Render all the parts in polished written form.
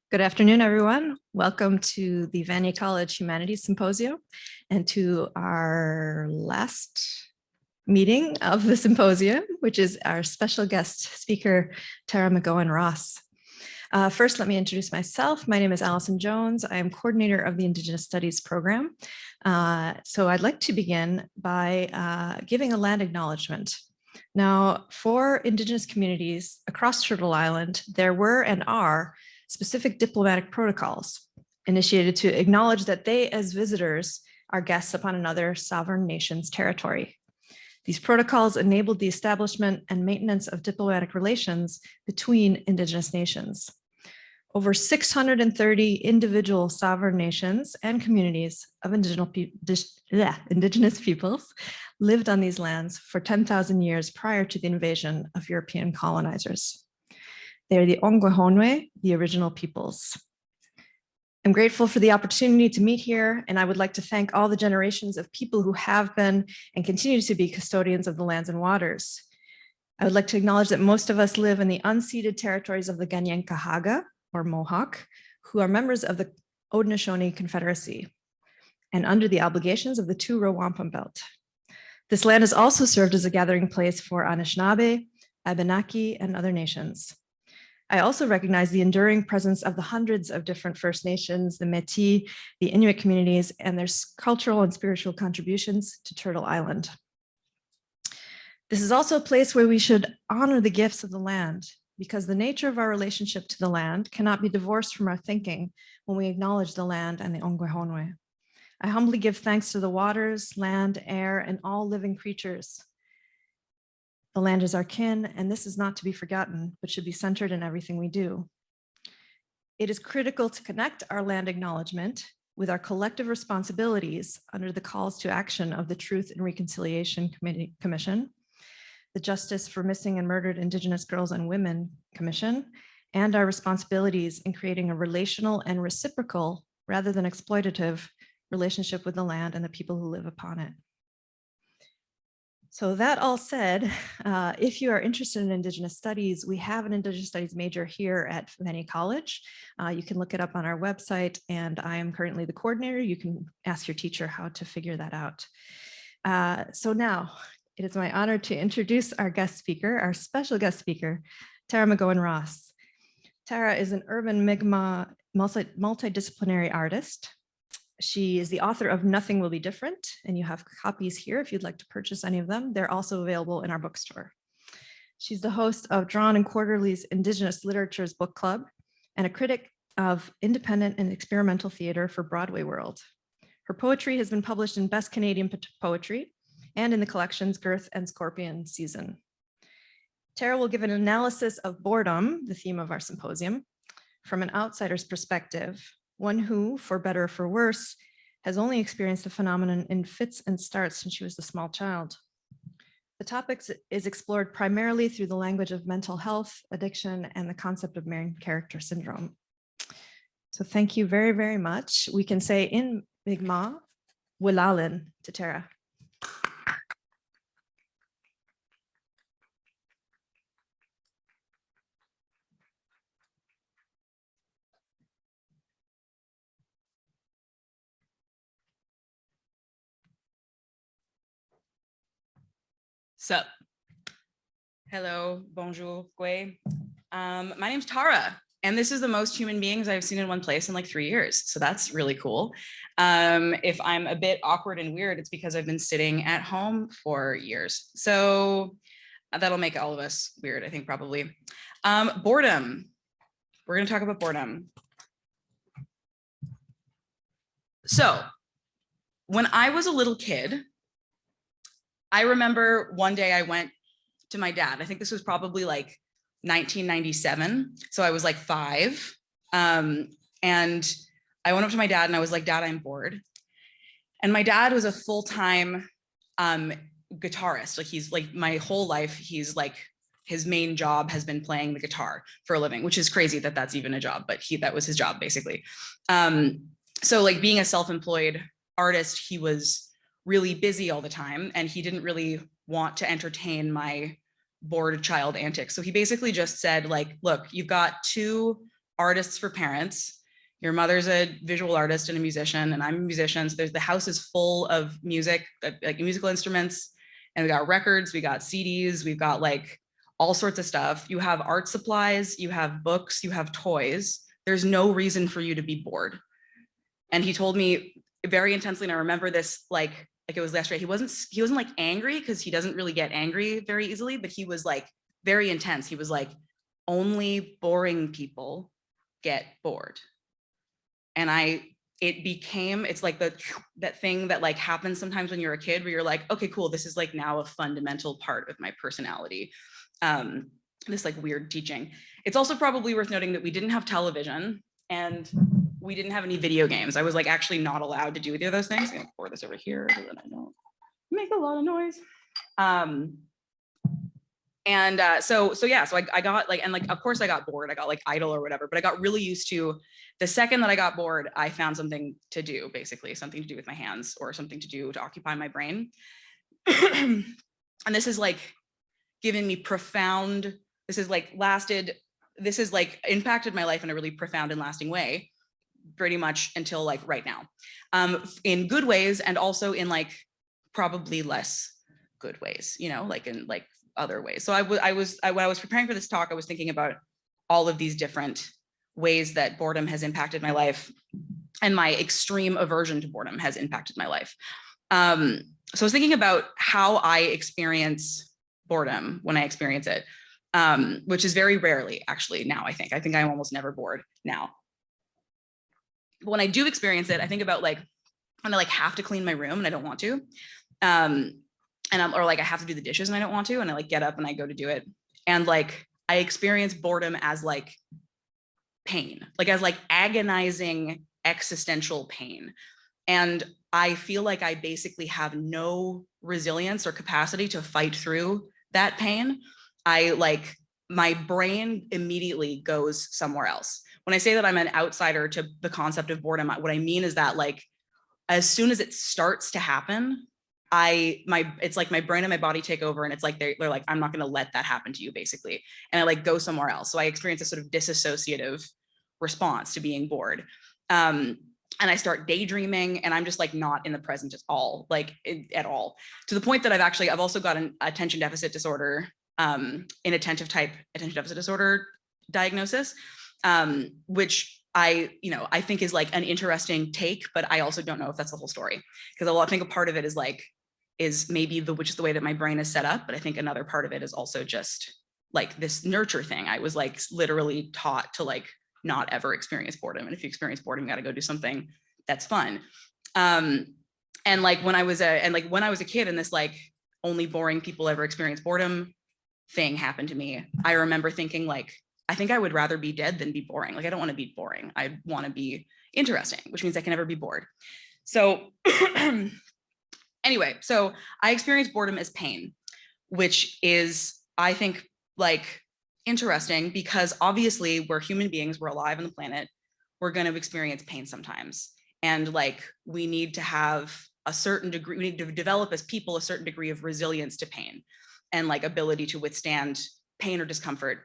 Good afternoon, everyone. Welcome to the Vanier College Humanities Symposium and to our last meeting of the symposium, which is our special guest speaker, Tara McGowan Ross. First, let me introduce myself. My name is Allison Jones. I am coordinator of the Indigenous Studies program. So I'd like to begin by giving a land acknowledgement. Now, for Indigenous communities across Turtle Island, there were and are specific diplomatic protocols initiated to acknowledge that they, as visitors, are guests upon another sovereign nation's territory. These protocols enabled the establishment and maintenance of diplomatic relations between Indigenous nations. Over 630 individual sovereign nations and communities of Indigenous peoples lived on these lands for 10,000 years prior to the invasion of European colonizers. They are the Ongwehonwe, the original peoples. I'm grateful for the opportunity to meet here, and I would like to thank all the generations of people who have been and continue to be custodians of the lands and waters. I would like to acknowledge that most of us live in the unceded territories of the Ganyankahaga, or Mohawk, who are members of the Haudenosaunee Confederacy and under the obligations of the two-row wampum belt. This land has also served as a gathering place for Anishinaabe, Abenaki, and other nations. I also recognize the enduring presence of the hundreds of different First Nations, the Métis, the Inuit communities, and their cultural and spiritual contributions to Turtle Island. This is also a place where we should honor the gifts of the land, because the nature of our relationship to the land cannot be divorced from our thinking when we acknowledge the land and the Ongwehonwe. I humbly give thanks to the waters, land, air, and all living creatures. The land is our kin, and this is not to be forgotten, but should be centered in everything we do. It is critical to connect our land acknowledgement with our collective responsibilities under the calls to action of the Truth and Reconciliation Commission, the Justice for Missing and Murdered Indigenous Girls and Women Commission, and our responsibilities in creating a relational and reciprocal, rather than exploitative, relationship with the land and the people who live upon it. So that all said, if you are interested in Indigenous studies, we have an Indigenous studies major here at Vanier College. You can look it up on our website, and I am currently the coordinator. You can ask your teacher how to figure that out. So now it is my honor to introduce our guest speaker, our special guest speaker, Tara McGowan Ross. Tara is an urban Mi'kmaq multidisciplinary artist. She is the author of Nothing Will Be Different, and you have copies here if you'd like to purchase any of them. They're also available in our bookstore. She's the host of Drawn and Quarterly's Indigenous Literature's Book Club and a critic of independent and experimental theater for Broadway World. Her poetry has been published in Best Canadian Poetry and in the collections Girth and Scorpion Season. Tara will give an analysis of boredom, the theme of our symposium, from an outsider's perspective, one who, for better or for worse, has only experienced the phenomenon in fits and starts since she was a small child. The topic is explored primarily through the language of mental health, addiction, and the concept of main character syndrome. So thank you very, very much. We can say in Mi'kmaq, Wilalin to Tara. Sup. Hello, bonjour, gwe. My name's Tara, and this is the most human beings I've seen in one place in like 3 years. So that's really cool. If I'm a bit awkward and weird, it's because I've been sitting at home for years. So that'll make all of us weird, I think, probably. Boredom. We're going to talk about boredom. So when I was a little kid, I remember one day I went to my dad. I think this was probably like 1997. So I was like 5. And I went up to my dad and I was like, Dad, I'm bored. And my dad was a full-time guitarist. Like he's like my whole life, he's like, his main job has been playing the guitar for a living, which is crazy that that's even a job, but that was his job basically. So like being a self-employed artist, he was really busy all the time, and he didn't really want to entertain my bored child antics. So he basically just said like, look, you've got 2 artists for parents. Your mother's a visual artist and a musician, and I'm a musician. So the house is full of music, like musical instruments, and we got records, we got CDs, we've got like all sorts of stuff. You have art supplies, you have books, you have toys. There's no reason for you to be bored. And he told me very intensely, and I remember this like it was yesterday. He wasn't like angry, because he doesn't really get angry very easily, but he was like very intense. He was like, only boring people get bored. And it's like that thing that like happens sometimes when you're a kid, where you're like, okay, cool, this is like now a fundamental part of my personality. This like weird teaching. It's also probably worth noting that we didn't have television, and we didn't have any video games. I was like actually not allowed to do either of those things. I'm gonna pour this over here so that I don't make a lot of noise. So I got like, and like, of course I got bored. I got like idle or whatever, but I got really used to the second that I got bored, I found something to do, basically something to do with my hands or something to do to occupy my brain. And this has like given me this has like impacted my life in a really profound and lasting way, pretty much until like right now, in good ways, and also in like probably less good ways, you know, like in like other ways. So when I was preparing for this talk, I was thinking about all of these different ways that boredom has impacted my life, and my extreme aversion to boredom has impacted my life. So I was thinking about how I experience boredom when I experience it, which is very rarely actually now. I think I'm almost never bored now. But when I do experience it, I think about like when I like have to clean my room and I don't want to, or like I have to do the dishes and I don't want to, and I like get up and I go to do it, and like I experience boredom as like pain, like as like agonizing existential pain. And I feel like I basically have no resilience or capacity to fight through that pain. My brain immediately goes somewhere else. When I say that I'm an outsider to the concept of boredom, what I mean is that like, as soon as it starts to happen, it's like my brain and my body take over, and it's like they're like, I'm not going to let that happen to you, basically. And I like go somewhere else. So I experience a sort of disassociative response to being bored. And I start daydreaming, and I'm just like not in the present at all, at all, to the point that I've also got an attention deficit disorder, inattentive type attention deficit disorder diagnosis, which I think is like an interesting take, but I also don't know if that's the whole story, because I think a part of it is maybe which is the way that my brain is set up, but I think another part of it is also just like this nurture thing. I was like literally taught to like not ever experience boredom, and if you experience boredom, you got to go do something that's fun. And like when I was a kid, and this like only boring people ever experience boredom thing happened to me, I remember thinking like, I think I would rather be dead than be boring. Like, I don't want to be boring. I want to be interesting, which means I can never be bored. So anyway, so I experience boredom as pain, which is, I think, like interesting, because obviously we're human beings, we're alive on the planet, we're going to experience pain sometimes. And like, we need to have a certain degree, we need to develop as people a certain degree of resilience to pain, and like ability to withstand pain or discomfort.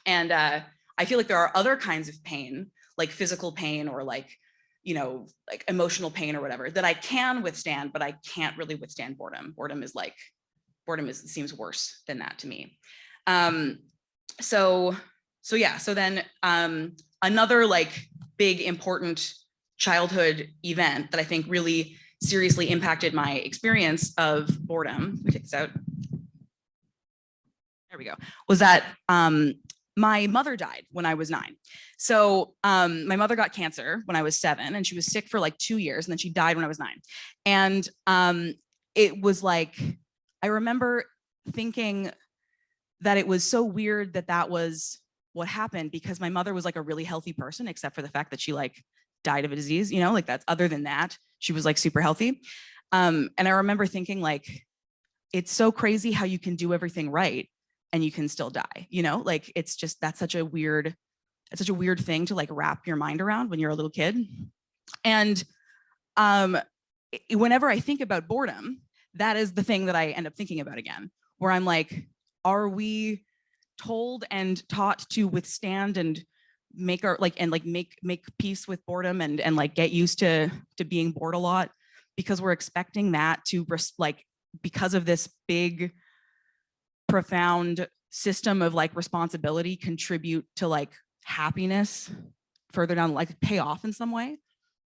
And I feel like there are other kinds of pain, like physical pain or like, like emotional pain or whatever, that I can withstand, but I can't really withstand boredom. Boredom seems worse than that to me. So then another like big important childhood event that I think really seriously impacted my experience of boredom, let me take this out. There we go. Was that my mother died when I was 9. So my mother got cancer when I was 7, and she was sick for like 2 years, and then she died when I was 9. And it was like, I remember thinking that it was so weird that was what happened, because my mother was like a really healthy person, except for the fact that she like died of a disease, like that's, other than that, she was like super healthy. And I remember thinking like, it's so crazy how you can do everything right and you can still die, like it's just, that's such a weird thing to like wrap your mind around when you're a little kid. And whenever I think about boredom, that is the thing that I end up thinking about again, where I'm like, are we told and taught to withstand and make our make peace with boredom and like get used to being bored a lot, because we're expecting that to because of this big profound system of like responsibility contribute to like happiness further down, like pay off in some way,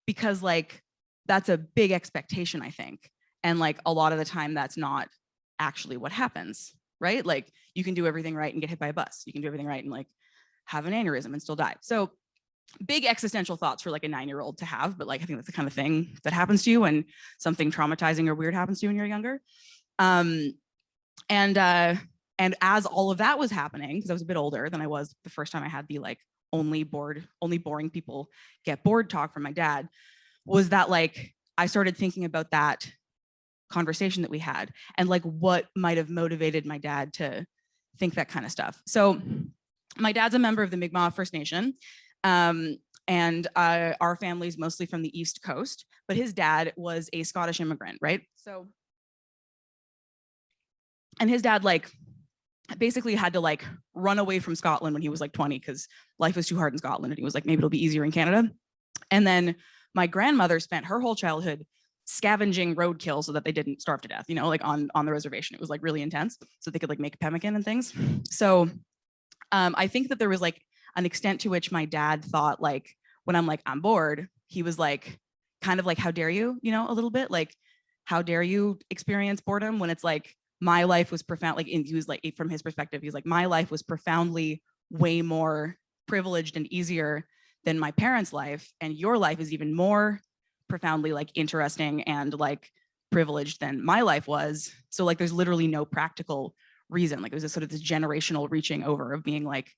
because like that's a big expectation, I think. And like a lot of the time that's not actually what happens, right? Like you can do everything right and get hit by a bus. You can do everything right and like have an aneurysm and still die. So big existential thoughts for like a 9-year-old to have, but like I think that's the kind of thing that happens to you when something traumatizing or weird happens to you when you're younger. And as all of that was happening, because I was a bit older than I was the first time I had the like only boring people get bored talk from my dad, was that like I started thinking about that conversation that we had and like what might have motivated my dad to think that kind of stuff. So my dad's a member of the Mi'kmaq First Nation, and our family's mostly from the East Coast, but his dad was a Scottish immigrant, right? So, and his dad like basically had to like run away from Scotland when he was like 20 because life was too hard in Scotland, and he was like, maybe it'll be easier in Canada. And then my grandmother spent her whole childhood scavenging roadkill so that they didn't starve to death, you know, like on the reservation. It was like really intense, so they could like make pemmican and things. So I think that there was like an extent to which my dad thought like, when I'm like, I'm bored, he was like, kind of like, how dare you, you know, a little bit like, how dare you experience boredom, when it's like, my life was profound, like he was like, from his perspective, he's like, my life was profoundly way more privileged and easier than my parents' life, and your life is even more profoundly like interesting and like privileged than my life was. So like there's literally no practical reason. Like it was a sort of this generational reaching over of being like,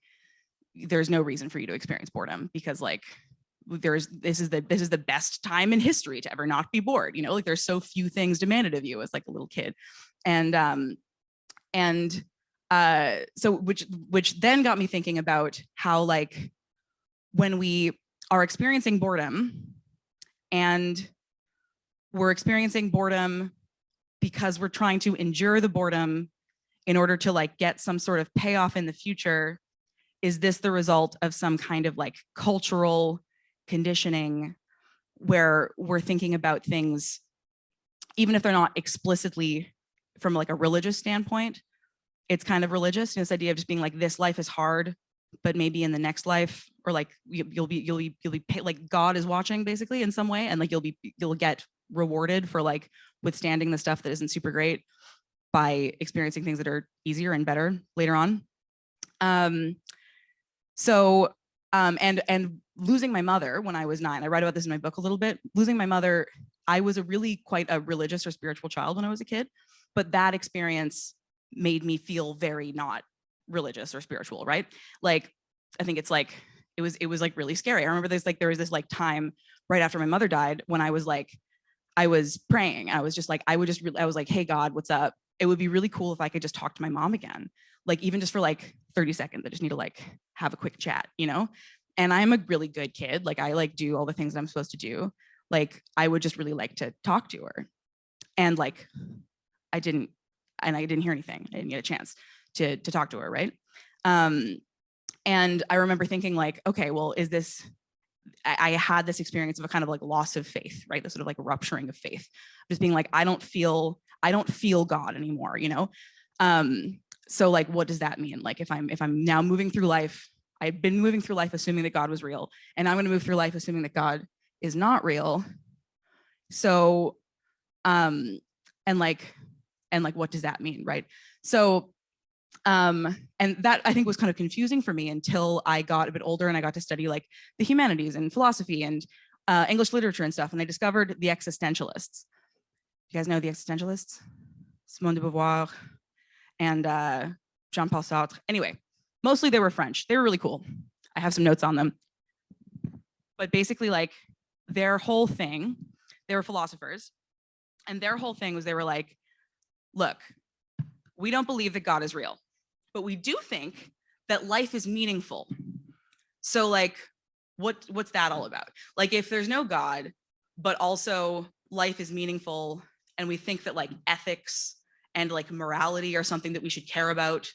there's no reason for you to experience boredom, because like this is the best time in history to ever not be bored, you know, like there's so few things demanded of you as like a little kid. And so which then got me thinking about how like when we are experiencing boredom, and we're experiencing boredom because we're trying to endure the boredom in order to like get some sort of payoff in the future, is this the result of some kind of like cultural conditioning where we're thinking about things, even if they're not explicitly from like a religious standpoint, it's kind of religious, you know, this idea of just being like, this life is hard, but maybe in the next life, or like you'll be paid, like God is watching basically in some way, and like you'll get rewarded for like withstanding the stuff that isn't super great by experiencing things that are easier and better later on. And losing my mother when I was 9, I write about this in my book a little bit. Losing my mother, I was quite a religious or spiritual child when I was a kid, but that experience made me feel very not religious or spiritual, right? Like, I think it's like, it was like really scary. I remember there was this like time right after my mother died when I was praying. I was just like, I was like, hey God, what's up? It would be really cool if I could just talk to my mom again. Like even just for like 30 seconds, I just need to like have a quick chat, you know? And I'm a really good kid. Like I like do all the things I'm supposed to do. Like I would just really like to talk to her. And like, I didn't hear anything. I didn't get a chance to talk to her, right? And I remember thinking like, okay, well, I had this experience of a kind of like loss of faith, right? This sort of like rupturing of faith, just being like, I don't feel God anymore, you know? So like, what does that mean? Like if I'm now moving through life, I've been moving through life assuming that God was real, and I'm going to move through life assuming that God is not real. So, and what does that mean, right? So, and that I think was kind of confusing for me until I got a bit older and I got to study like the humanities and philosophy and English literature and stuff. And I discovered the Existentialists. You guys know the Existentialists? Simone De Beauvoir and Jean-Paul Sartre. Anyway, mostly they were French. They were really cool. I have some notes on them. But basically like their whole thing, they were philosophers, and their whole thing was they were like, look, we don't believe that God is real, but we do think that life is meaningful. So like, what's that all about? Like if there's no God, but also life is meaningful, and we think that like ethics and like morality are something that we should care about.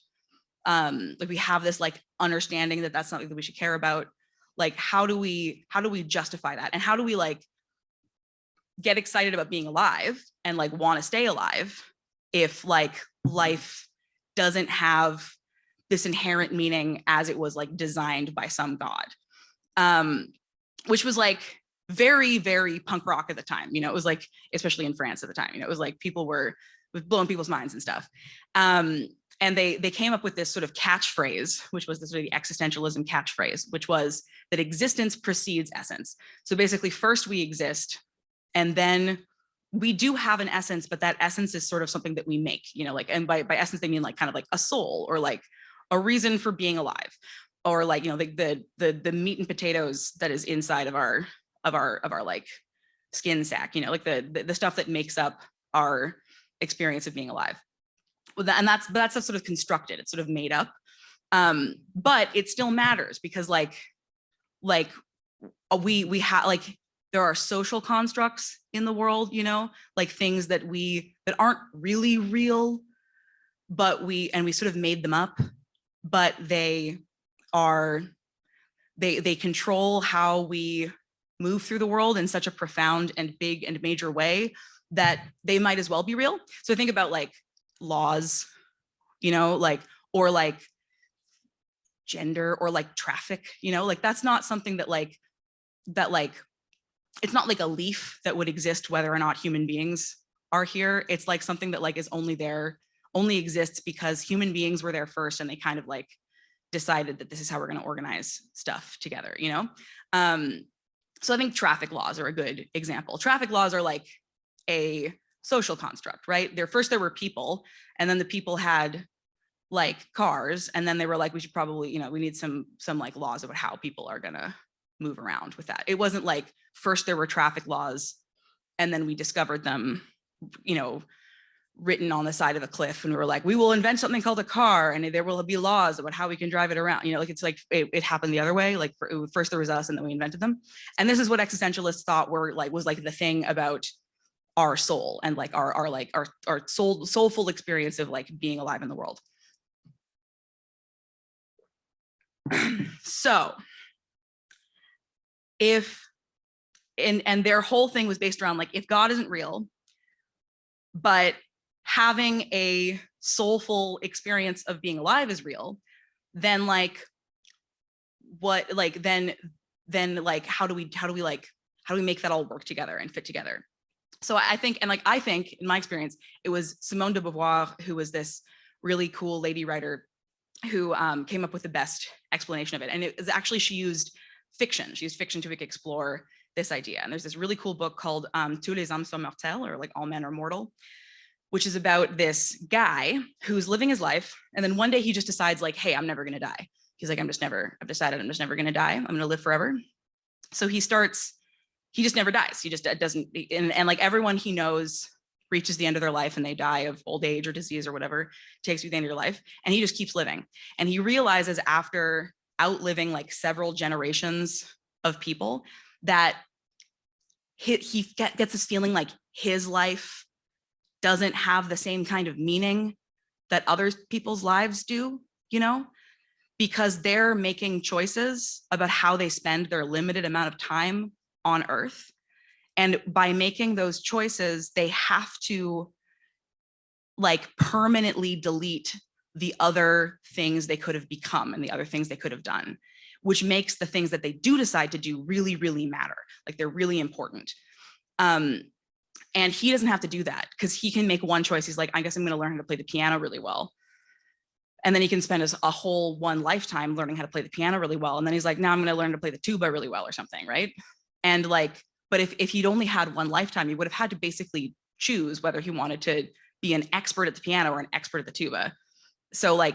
Like we have this like understanding that that's something that we should care about. Like, how do we justify that? And how do we like get excited about being alive and like want to stay alive if like life doesn't have this inherent meaning as it was like designed by some god? Which was like very, very punk rock at the time. You know, it was like, especially in France at the time, you know, it was like people were blowing people's minds and stuff. And they came up with this sort of catchphrase, which was the sort of the existentialism catchphrase, which was that existence precedes essence. So basically, first we exist, and then we do have an essence, but that essence is sort of something that we make, you know, like, and by essence, they mean like kind of like a soul or like a reason for being alive, or like, you know, the meat and potatoes that is inside of our like skin sack, you know, like the stuff that makes up our experience of being alive. And that's sort of constructed, it's sort of made up. But it still matters because like we have like, there are social constructs in the world, you know, like things that aren't really real, but we sort of made them up, but they control how we move through the world in such a profound and big and major way that they might as well be real. So think about like laws, you know, like, or like gender or like traffic, you know, like that's not something that it's not like a leaf that would exist whether or not human beings are here. It's like something that like is only exists because human beings were there first and they kind of like decided that this is how we're going to organize stuff together, you know? So I think traffic laws are a good example. Traffic laws are like a social construct, right? First there were people, and then the people had like cars, and then they were like, we should probably, you know, we need some like laws about how people are gonna move around with that. It wasn't like first there were traffic laws and then we discovered them, you know, written on the side of a cliff, and we were like, we will invent something called a car and there will be laws about how we can drive it around, you know, like it's like it happened the other way. Like first there was us and then we invented them. And this is what existentialists thought was like the thing about our soul and like our soulful experience of like being alive in the world. So and their whole thing was based around like, if God isn't real, but having a soulful experience of being alive is real, then like what, like then like how do we make that all work together and fit together? So I think in my experience, it was Simone De Beauvoir, who was this really cool lady writer who came up with the best explanation of it. And it was actually, she used fiction to explore this idea. And there's this really cool book called Tous les hommes sont mortels, or like All Men Are Mortal, which is about this guy who's living his life. And then one day he just decides like, hey, I'm never gonna die. He's like, I've decided I'm just never gonna die. I'm gonna live forever. So he just never dies. He just doesn't, and like everyone he knows reaches the end of their life and they die of old age or disease or whatever takes you to the end of your life. And he just keeps living. And he realizes after outliving like several generations of people that he gets this feeling like his life doesn't have the same kind of meaning that other people's lives do, you know, because they're making choices about how they spend their limited amount of time on Earth. And by making those choices, they have to like permanently delete the other things they could have become and the other things they could have done, which makes the things that they do decide to do really, really matter. Like they're really important. And he doesn't have to do that because he can make one choice. He's like, I guess I'm going to learn how to play the piano really well. And then he can spend a whole one lifetime learning how to play the piano really well. And then he's like, now I'm going to learn to play the tuba really well or something, right? And like, but if he'd only had one lifetime, he would have had to basically choose whether he wanted to be an expert at the piano or an expert at the tuba. So like,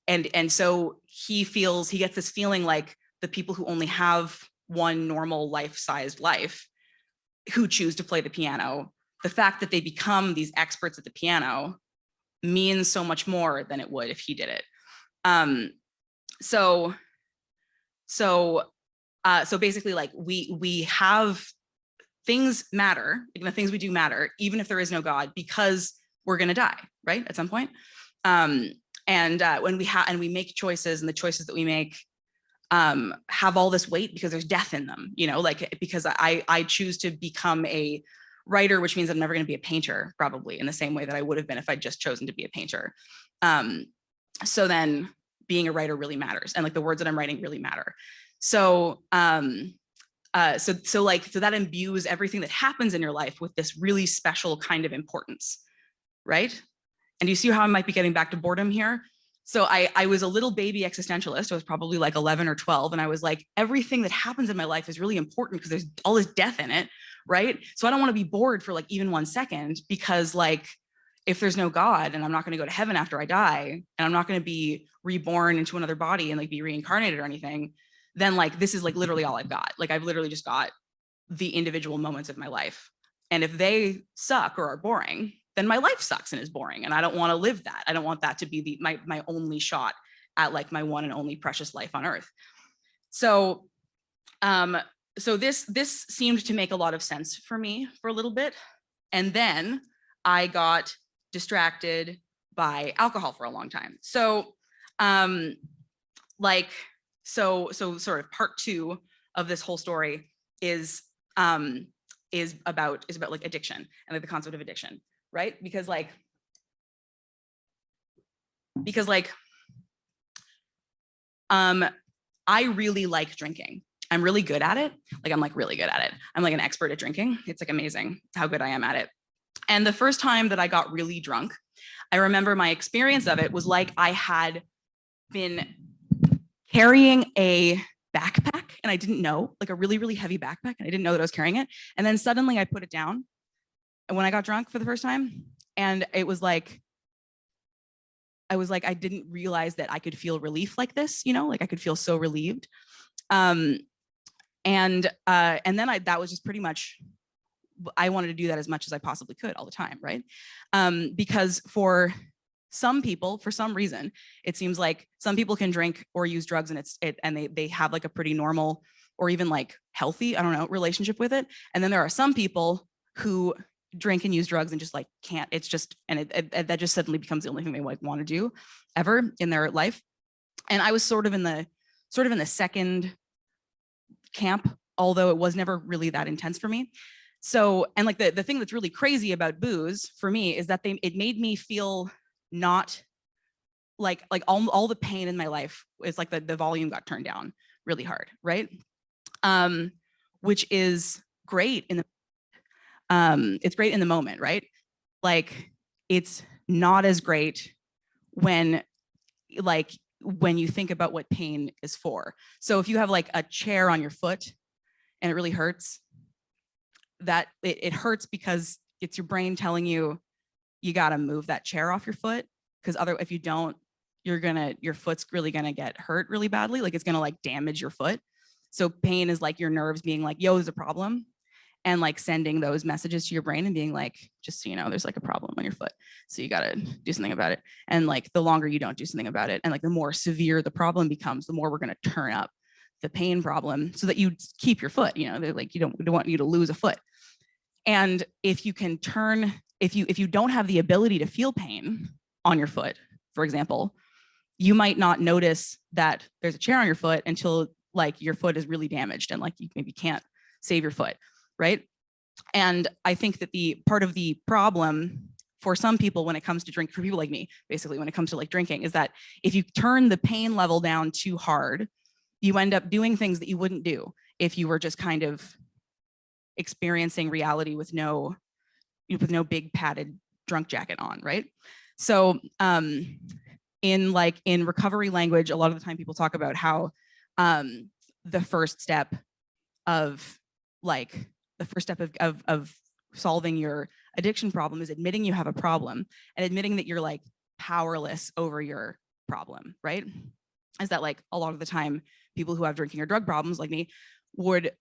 and so he gets this feeling like the people who only have one normal life-sized life who choose to play the piano, the fact that they become these experts at the piano means so much more than it would if he did it. So basically like we have things matter, the things we do matter, even if there is no God, because we're going to die, right? At some point. When we make choices, and the choices that we make have all this weight because there's death in them, you know, like, because I choose to become a writer, which means I'm never going to be a painter, probably, in the same way that I would have been if I'd just chosen to be a painter. So then being a writer really matters, and like the words that I'm writing really matter. So so that imbues everything that happens in your life with this really special kind of importance, right? And you see how I might be getting back to boredom here? So I was a little baby existentialist. I was probably like 11 or 12. And I was like, everything that happens in my life is really important because there's all this death in it, right? So I don't want to be bored for like even 1 second, because like, if there's no God and I'm not going to go to heaven after I die, and I'm not going to be reborn into another body and like be reincarnated or anything, then like, this is like literally all I've got. Like, I've literally just got the individual moments of my life. And if they suck or are boring, then my life sucks and is boring. And I don't want to live that. I don't want that to be my only shot at like my one and only precious life on earth. So, so this seemed to make a lot of sense for me for a little bit. And then I got distracted by alcohol for a long time. So, so sort of part 2 of this whole story is about like addiction and like the concept of addiction, right? Because I really like drinking. I'm really good at it. Like, I'm like really good at it. I'm like an expert at drinking. It's like amazing how good I am at it. And the first time that I got really drunk, I remember my experience of it was like I had been carrying a backpack and I didn't know, like a really, really heavy backpack, and I didn't know that I was carrying it. And then suddenly I put it down when I got drunk for the first time. And it was like, I didn't realize that I could feel relief like this, you know, like I could feel so relieved. And then that was just pretty much, I wanted to do that as much as I possibly could all the time, right? Because for some people, for some reason, it seems like some people can drink or use drugs and they have like a pretty normal or even like healthy, I don't know, relationship with it. And then there are some people who drink and use drugs and just like can't. It's just, and that just suddenly becomes the only thing they like want to do ever in their life. And I was sort of in the second camp, although it was never really that intense for me. So, and like the thing that's really crazy about booze for me is that it made me feel not like all the pain in my life is like the volume got turned down really hard, right? Which is great it's great in the moment, right? Like, it's not as great when you think about what pain is for. So if you have like a chair on your foot and it really hurts, that it hurts because it's your brain telling you got to move that chair off your foot, because if you don't, your foot's really gonna get hurt really badly. Like, it's gonna like damage your foot. So pain is like your nerves being like, yo, there's a problem, and like sending those messages to your brain and being like, just so you know, there's like a problem on your foot, so you got to do something about it. And like, the longer you don't do something about it, and like the more severe the problem becomes, the more we're going to turn up the pain problem so that you keep your foot, you know, they're like, we don't want you to lose a foot. And if you can if you don't have the ability to feel pain on your foot, for example, you might not notice that there's a chair on your foot until like your foot is really damaged and like you maybe can't save your foot, right? And I think that the part of the problem for some people when it comes to drink, for people like me, basically, when it comes to like drinking, is that if you turn the pain level down too hard, you end up doing things that you wouldn't do if you were just kind of experiencing reality with no big padded drunk jacket on, right? So in recovery language, a lot of the time people talk about how the first step of solving your addiction problem is admitting you have a problem and admitting that you're like powerless over your problem, right? Is that like a lot of the time people who have drinking or drug problems like me would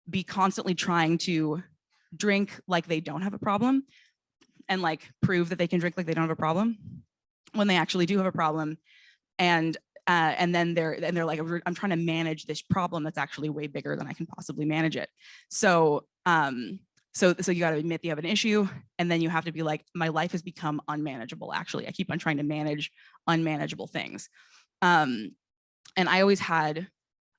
be constantly trying to drink like they don't have a problem and like prove that they can drink like they don't have a problem when they actually do have a problem. And then they're like, I'm trying to manage this problem that's actually way bigger than I can possibly manage it. So you got to admit you have an issue, and then you have to be like, my life has become unmanageable. Actually, I keep on trying to manage unmanageable things. And I always had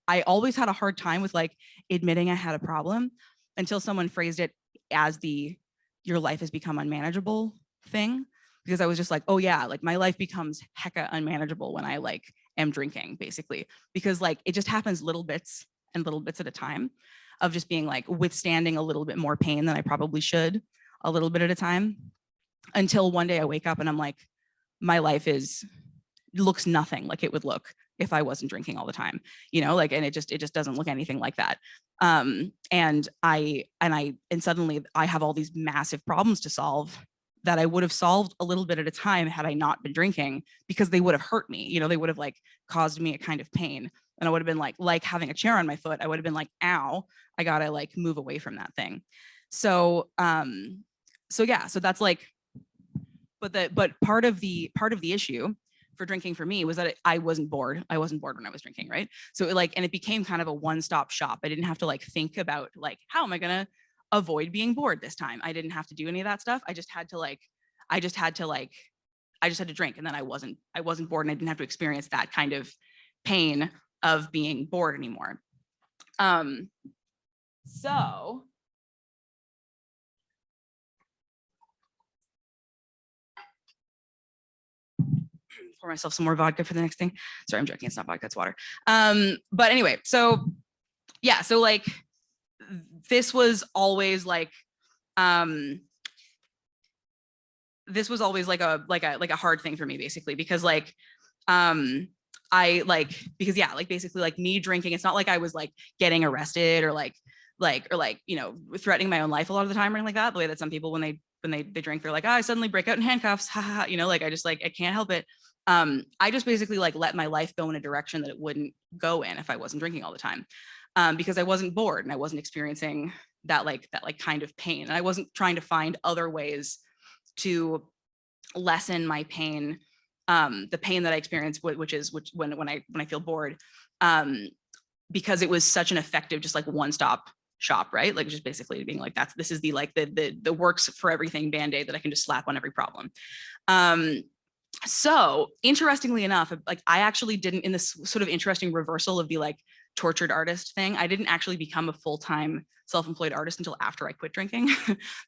a hard time with like admitting I had a problem until someone phrased it as your life has become unmanageable thing. Because I was just like, oh yeah, like my life becomes hecka unmanageable when I like am drinking, basically. Because like it just happens little bits at a time of just being like withstanding a little bit more pain than I probably should, a little bit at a time, until one day I wake up and I'm like, my life looks nothing like it would look if I wasn't drinking all the time, like, and it just doesn't look anything like that. And suddenly I have all these massive problems to solve that I would have solved a little bit at a time had I not been drinking, because they would have hurt me, they would have like caused me a kind of pain. And I would have been like having a chair on my foot, I would have been like, ow, I gotta like move away from that thing. So that's like, but part of the issue for drinking for me was that I wasn't bored when I was drinking, right? So it became kind of a one-stop shop. I didn't have to like think about like, how am I gonna avoid being bored this time? I didn't have to do any of that stuff. I just had to drink, and then I wasn't bored, and I didn't have to experience that kind of pain of being bored anymore. So pour myself some more vodka for the next thing. Sorry, I'm joking. It's not vodka, it's water. But anyway, so yeah, so like this was always like a hard thing for me, basically, because like basically like me drinking, it's not like I was like getting arrested or threatening my own life a lot of the time or anything like that, the way that some people when they drink, they're like, oh, I suddenly break out in handcuffs, like I just like, I can't help it. I just basically like let my life go in a direction that it wouldn't go in if I wasn't drinking all the time, because I wasn't bored and I wasn't experiencing that kind of pain, and I wasn't trying to find other ways to lessen my pain, the pain that I experience, which when I feel bored, because it was such an effective, just like one-stop shop, right? Like just basically being like, this is the works for everything Band-Aid that I can just slap on every problem. So interestingly enough, like I actually didn't, in this sort of interesting reversal of the like tortured artist thing, I didn't actually become a full-time self-employed artist until after I quit drinking,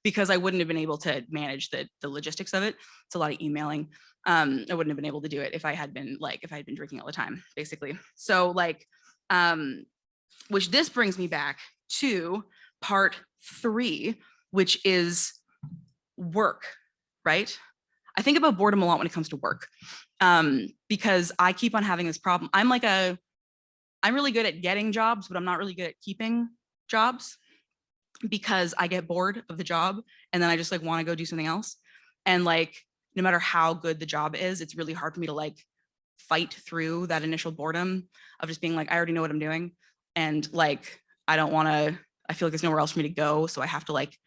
because I wouldn't have been able to manage the logistics of it. It's a lot of emailing. I wouldn't have been able to do it if I had been drinking all the time, basically. So like, which this brings me back to part 3, which is work, right? I think about boredom a lot when it comes to work, because I keep on having this problem. I'm really good at getting jobs, but I'm not really good at keeping jobs, because I get bored of the job and then I just like want to go do something else. And like, no matter how good the job is, it's really hard for me to like fight through that initial boredom of just being like, I already know what I'm doing. And like, I feel like there's nowhere else for me to go. So I have to like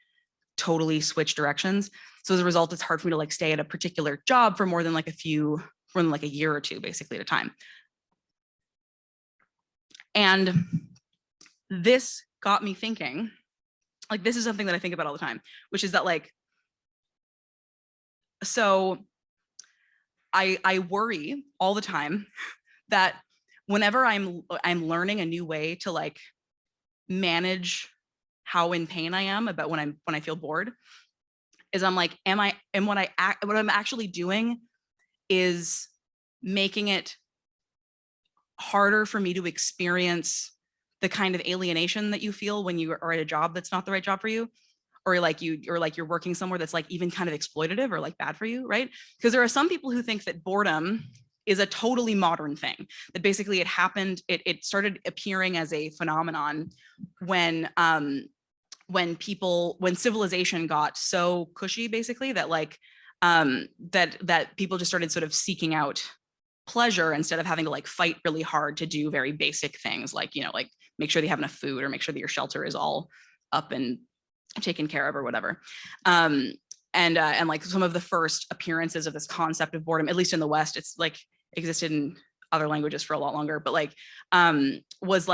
totally switch directions. So as a result, it's hard for me to like stay at a particular job for more than like a year or two, basically, at a time. And this got me thinking, like, this is something that I think about all the time, which is that like, so I worry all the time that whenever I'm learning a new way to like manage how in pain I am about when I feel bored, is I'm like, what I'm actually doing is making it harder for me to experience the kind of alienation that you feel when you are at a job that's not the right job for you, or you're working somewhere that's like even kind of exploitative or like bad for you, right? Because there are some people who think that boredom is a totally modern thing, that basically it started appearing as a phenomenon when civilization got so cushy, basically, that like that people just started sort of seeking out pleasure instead of having to like fight really hard to do very basic things like, like make sure they have enough food or make sure that your shelter is all up and taken care of or whatever. And like some of the first appearances of this concept of boredom, at least in the West, it's like existed in other languages for a lot longer, but like was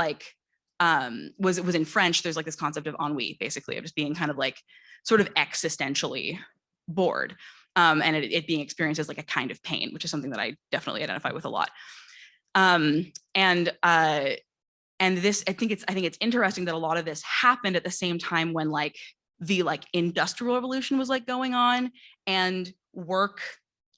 in French. There's like this concept of ennui, basically, of just being kind of like sort of existentially bored, and it being experienced as like a kind of pain, which is something that I definitely identify with a lot. And this, I think it's interesting that a lot of this happened at the same time when like the like industrial revolution was like going on and work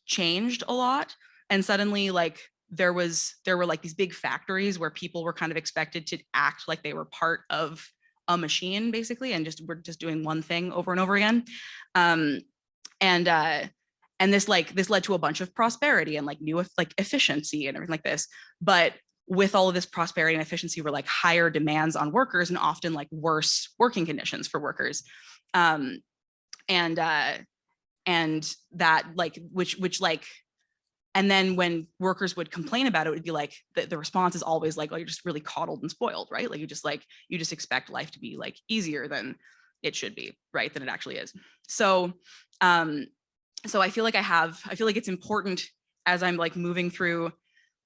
changed a lot. And suddenly like there were like these big factories where people were kind of expected to act like they were part of a machine basically, and we're just doing one thing over and over again. And this led to a bunch of prosperity and like new like efficiency and everything like this. But with all of this prosperity and efficiency were like higher demands on workers and often like worse working conditions for workers. And that like, which like, and then when workers would complain about it, it would be like, the response is always like, oh, you're just really coddled and spoiled, right? Like you just expect life to be like easier than it should be, right? Than it actually is. So, so I feel like it's important as I'm like moving through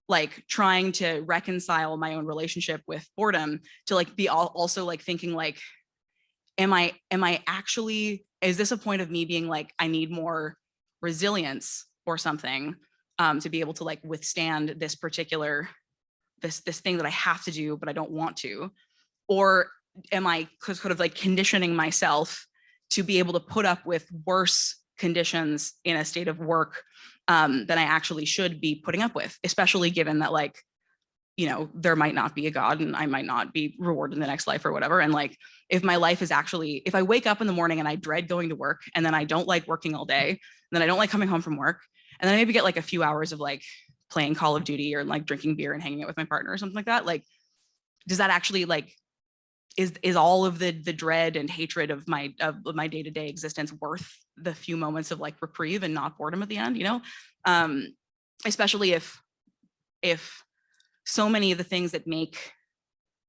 like trying to reconcile my own relationship with boredom to like be also like thinking like, am I actually, is this a point of me being like, I need more resilience or something to be able to like withstand this particular, this thing that I have to do, but I don't want to? Or am I sort of like conditioning myself to be able to put up with worse conditions in a state of work than I actually should be putting up with, especially given that like, you know, there might not be a God and I might not be rewarded in the next life or whatever. And like, if my life is actually, if I wake up in the morning and I dread going to work and then I don't like working all day, and then I don't like coming home from work, and then I maybe get like a few hours of like playing Call of Duty or like drinking beer and hanging out with my partner or something like that, like, does that actually like, is all of the dread and hatred of my day-to-day existence worth the few moments of like reprieve and not boredom at the end, you know? Especially if so many of the things that make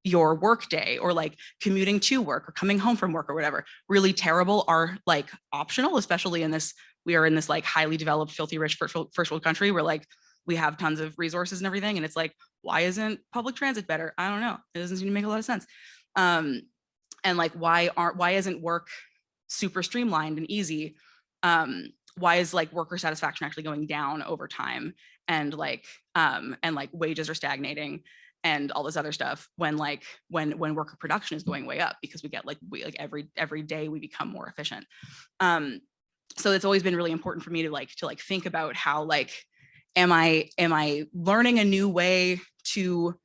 your work day or like commuting to work or coming home from work or whatever really terrible are like optional, especially in this, we are in this like highly developed, filthy rich first world country where like we have tons of resources and everything. And it's like, why isn't public transit better? I don't know. It doesn't seem to make a lot of sense. And like, why isn't work super streamlined and easy? Why is like worker satisfaction actually going down over time? And like wages are stagnating and all this other stuff when worker production is going way up because we get like every day we become more efficient. So it's always been really important for me to think about how like, am I learning a new way to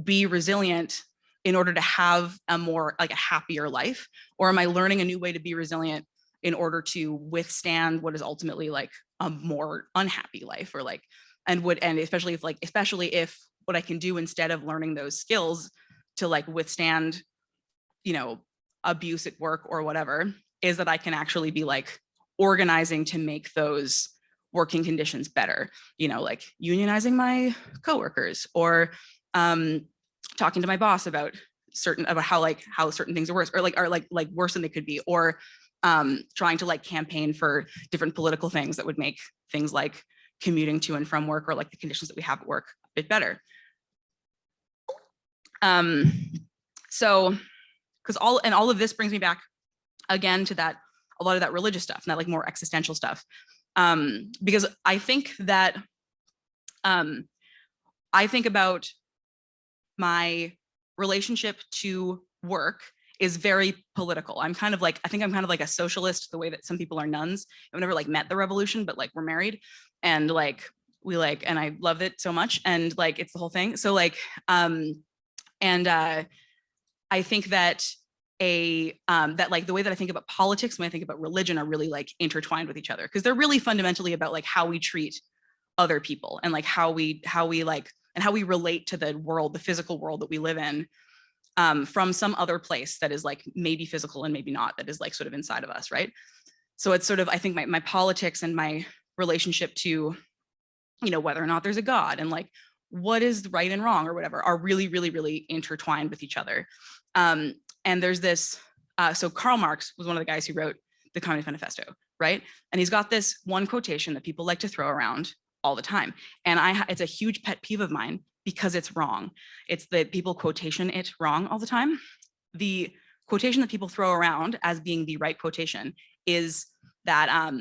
be resilient in order to have a more like a happier life, or am I learning a new way to be resilient in order to withstand what is ultimately like a more unhappy life, or like, and especially if what I can do instead of learning those skills to like withstand, you know, abuse at work or whatever, is that I can actually be like organizing to make those working conditions better, you know, like unionizing my coworkers, or talking to my boss about how certain things are worse, or like worse than they could be, or trying to like campaign for different political things that would make things like commuting to and from work or like the conditions that we have at work a bit better. So, because all of this brings me back again to that, a lot of that religious stuff and that like more existential stuff. Because I think that I think about my relationship to work is very political. I think I'm kind of like a socialist, the way that some people are nuns. I've never like met the revolution, but like we're married and like we like, and I love it so much. And like, it's the whole thing. So like, I think that that like the way that I think about politics, when I think about religion, are really like intertwined with each other, because they're really fundamentally about like how we treat other people and like how we like, and how we relate to the world, the physical world that we live in, from some other place that is like maybe physical and maybe not, that is like sort of inside of us, right? So it's sort of, I think my politics and my relationship to, you know, whether or not there's a God and like what is right and wrong or whatever, are really, really, really intertwined with each other. And there's this, so Karl Marx was one of the guys who wrote the Communist Manifesto, right? And he's got this one quotation that people like to throw around all the time. And it's a huge pet peeve of mine because it's wrong. It's that people quotation it wrong all the time. The quotation that people throw around as being the right quotation is that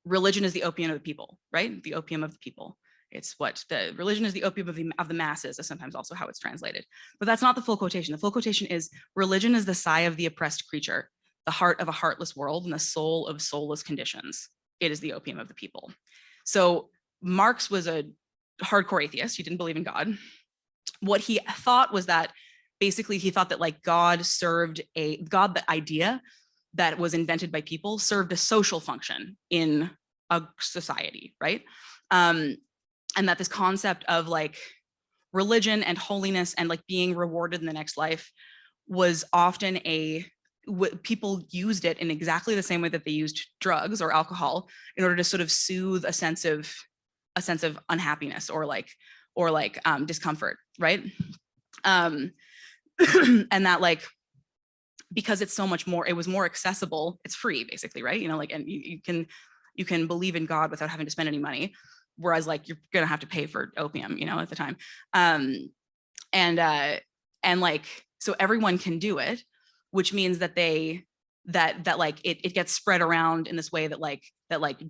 religion is the opium of the people, right? The opium of the people. It's what the religion is the opium of the masses, is sometimes also how it's translated. But that's not the full quotation. The full quotation is, religion is the sigh of the oppressed creature, the heart of a heartless world, and the soul of soulless conditions. It is the opium of the people. So Marx was a hardcore atheist. He didn't believe in God. What he thought was that basically he thought that like God, the idea that was invented by people, served a social function in a society, right? And that this concept of like religion and holiness and like being rewarded in the next life was often people used it in exactly the same way that they used drugs or alcohol in order to sort of soothe a sense of unhappiness or discomfort, right? And that like, because it's so much more, it was more accessible, it's free basically, right? You know, like, and you can believe in God without having to spend any money. Whereas like you're gonna have to pay for opium, you know, at the time. And like, so everyone can do it, which means that that like it gets spread around in this way that like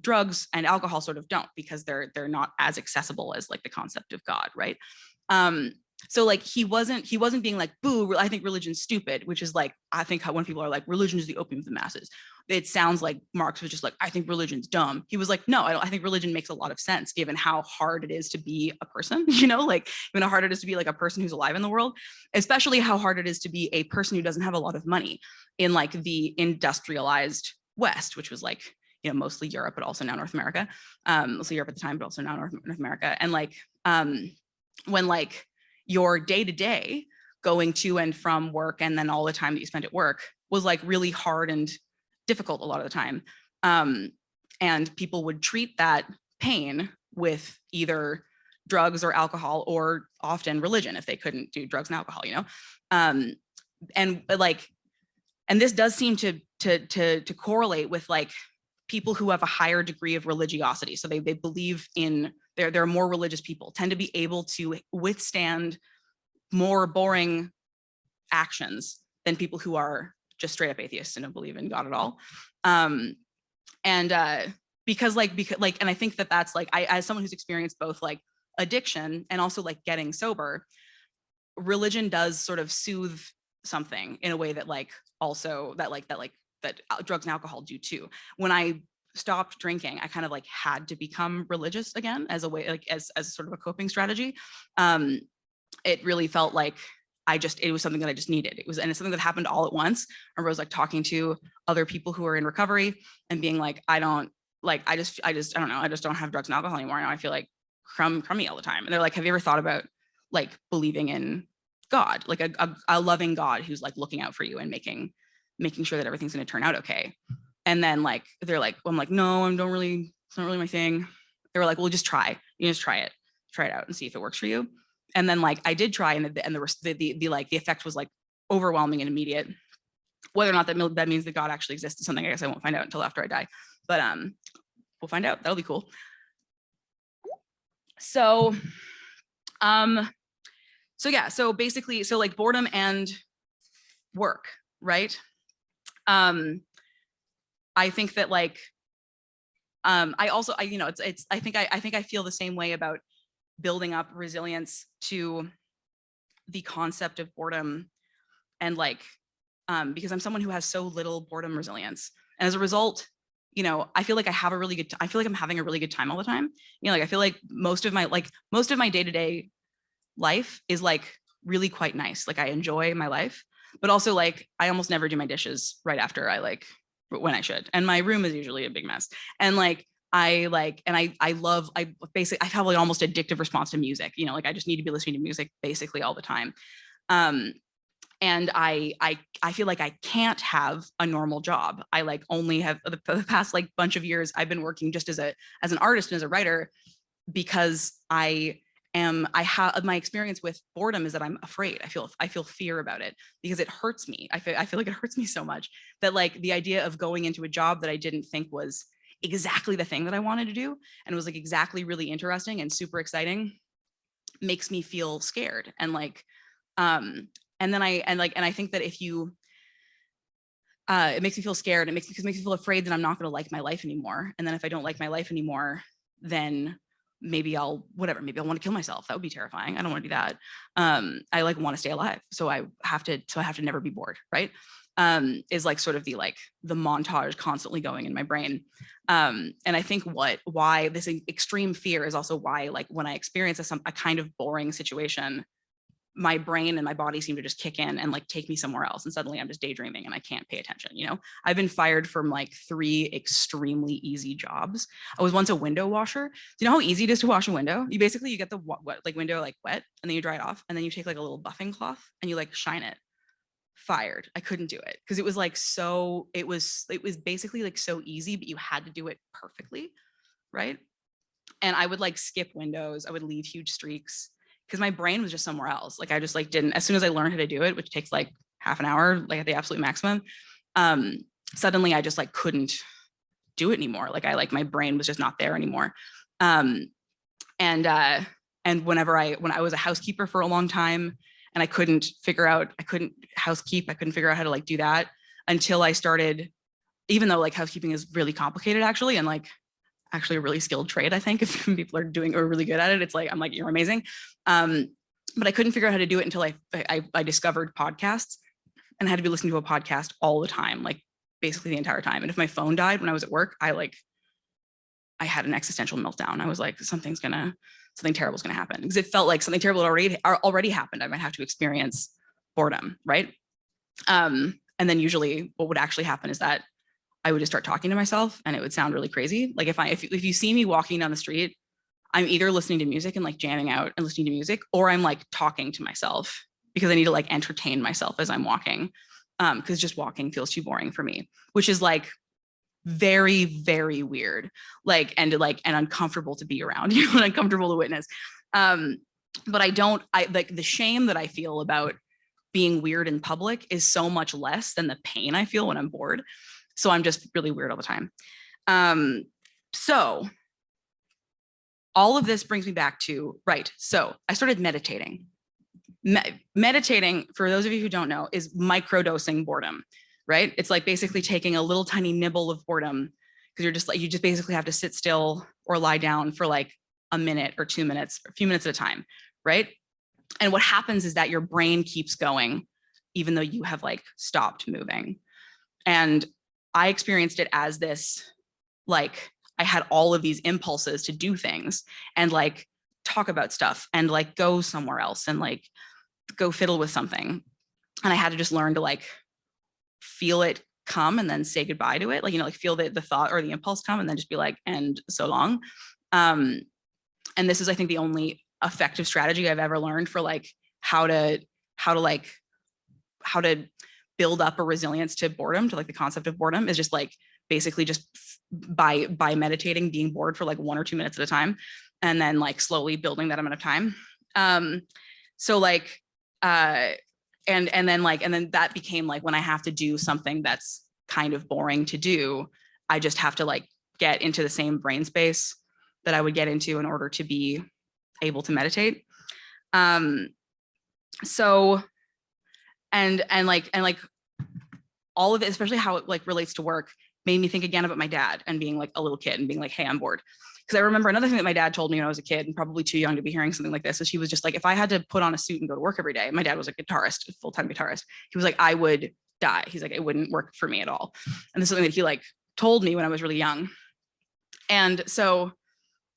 drugs and alcohol sort of don't, because they're not as accessible as like the concept of God, right? So like he wasn't being like, boo, I think religion's stupid, which is like, I think how when people are like, religion is the opium of the masses, it sounds like Marx was just like, I think religion's dumb. He was like, no, I think religion makes a lot of sense given how hard it is to be a person, you know, like even how hard it is to be like a person who's alive in the world, especially how hard it is to be a person who doesn't have a lot of money in like the industrialized West, which was like, you know, mostly Europe, but also now North America, mostly Europe at the time, but also now North America. And like, when like your day-to-day going to and from work and then all the time that you spent at work was like really hard and difficult a lot of the time. And people would treat that pain with either drugs or alcohol, or often religion if they couldn't do drugs and alcohol, you know? And this does seem to correlate with like people who have a higher degree of religiosity. So they believe in, they're more religious people, tend to be able to withstand more boring actions than people who are just straight up atheists and don't believe in God at all. Because and I think that's like, I, as someone who's experienced both like addiction and also like getting sober, religion does sort of soothe something in a way that like also that drugs and alcohol do too. When I stopped drinking, I kind of like had to become religious again as a way, like as sort of a coping strategy. It really felt like it was something that I just needed. And it's something that happened all at once. I was like talking to other people who are in recovery and being like, I don't know, I just don't have drugs and alcohol anymore. Now I feel like crummy all the time. And they're like, have you ever thought about like believing in God, like a loving God who's like looking out for you and making sure that everything's going to turn out okay? And then like, they're like, well, I'm like, no, it's not really my thing. They were like, well, just try it out and see if it works for you. And then like I did try, and the effect was like overwhelming and immediate. Whether or not that means that God actually exists is something I guess I won't find out until after I die. But we'll find out. That'll be cool. So yeah, so basically, so like boredom and work, right? I think that like I think I feel the same way about building up resilience to the concept of boredom, and like because I'm someone who has so little boredom resilience, and as a result, you know, I feel like I feel like I'm having a really good time all the time. You know, like I feel like most of my day-to-day life is like really quite nice. Like I enjoy my life, but also like I almost never do my dishes right after when I should, and my room is usually a big mess. And like I have like almost addictive response to music, you know, like I just need to be listening to music basically all the time. And I feel like I can't have a normal job. I like only have the past like bunch of years I've been working just as an artist and as a writer, because I have my experience with boredom is that I'm afraid. I feel fear about it because it hurts me. I feel like it hurts me so much that like the idea of going into a job that I didn't think was exactly the thing that I wanted to do and was like exactly really interesting and super exciting makes me feel scared. And like and I think that if you it makes me feel scared. It makes me feel afraid that I'm not going to like my life anymore. And then if I don't like my life anymore, then maybe I'll want to kill myself. That would be terrifying. I don't want to do that. I like want to stay alive. So I have to never be bored, right? Is like sort of the montage constantly going in my brain. And I think why this extreme fear is also why, like, when I experience a kind of boring situation, my brain and my body seem to just kick in and like take me somewhere else. And suddenly I'm just daydreaming and I can't pay attention. You know, I've been fired from like 3 extremely easy jobs. I was once a window washer. Do you know how easy it is to wash a window? You get the window like wet, and then you dry it off, and then you take like a little buffing cloth and you like shine it. Fired. I couldn't do it because it was like it was basically like so easy, but you had to do it perfectly, right? And I would like skip windows. I would leave huge streaks because my brain was just somewhere else. Like I just like didn't, as soon as I learned how to do it, which takes like half an hour, like at the absolute maximum, suddenly I just like couldn't do it anymore. Like my brain was just not there anymore. And when I was a housekeeper for a long time, and I couldn't figure out how to like do that until I started, even though like housekeeping is really complicated actually, and like actually a really skilled trade, I think, if people are really good at it. It's like, I'm like, you're amazing. But I couldn't figure out how to do it until I discovered podcasts, and I had to be listening to a podcast all the time, like basically the entire time. And if my phone died when I was at work, I had an existential meltdown. I was like, something terrible is going to happen, because it felt like something terrible had already happened. I might have to experience boredom, right? And then usually what would actually happen is that I would just start talking to myself, and it would sound really crazy. Like if you see me walking down the street, I'm either listening to music and like jamming out and listening to music, or I'm like talking to myself because I need to like entertain myself as I'm walking. Because just walking feels too boring for me, which is like very, very weird, like and uncomfortable to be around, you know, and uncomfortable to witness. But I like the shame that I feel about being weird in public is so much less than the pain I feel when I'm bored. So I'm just really weird all the time. So all of this brings me back to, right, so I started meditating. Meditating, for those of you who don't know, is microdosing boredom, right? It's like basically taking a little tiny nibble of boredom, because you just basically have to sit still or lie down for like a minute or 2 minutes, or a few minutes at a time, right? And what happens is that your brain keeps going, even though you have like stopped moving. And I experienced it as this, like, I had all of these impulses to do things and like talk about stuff and like go somewhere else and like go fiddle with something. And I had to just learn to like feel it come and then say goodbye to it. Like, you know, like feel the thought or the impulse come and then just be like, and so long. And this is, I think, the only effective strategy I've ever learned for like how to build up a resilience to boredom, to like the concept of boredom, is just like basically just by meditating, being bored for like 1 or 2 minutes at a time, and then like slowly building that amount of time. So like, and then that became like, when I have to do something that's kind of boring to do, I just have to like get into the same brain space that I would get into in order to be able to meditate. So, and all of it, especially how it like relates to work, made me think again about my dad and being like a little kid and being like, hey, I'm bored. Because I remember another thing that my dad told me when I was a kid, and probably too young to be hearing something like this, is he was just like, if I had to put on a suit and go to work every day, my dad was a guitarist, a full-time guitarist. He was like, I would die. He's like, it wouldn't work for me at all. And this is something that he like told me when I was really young. And so,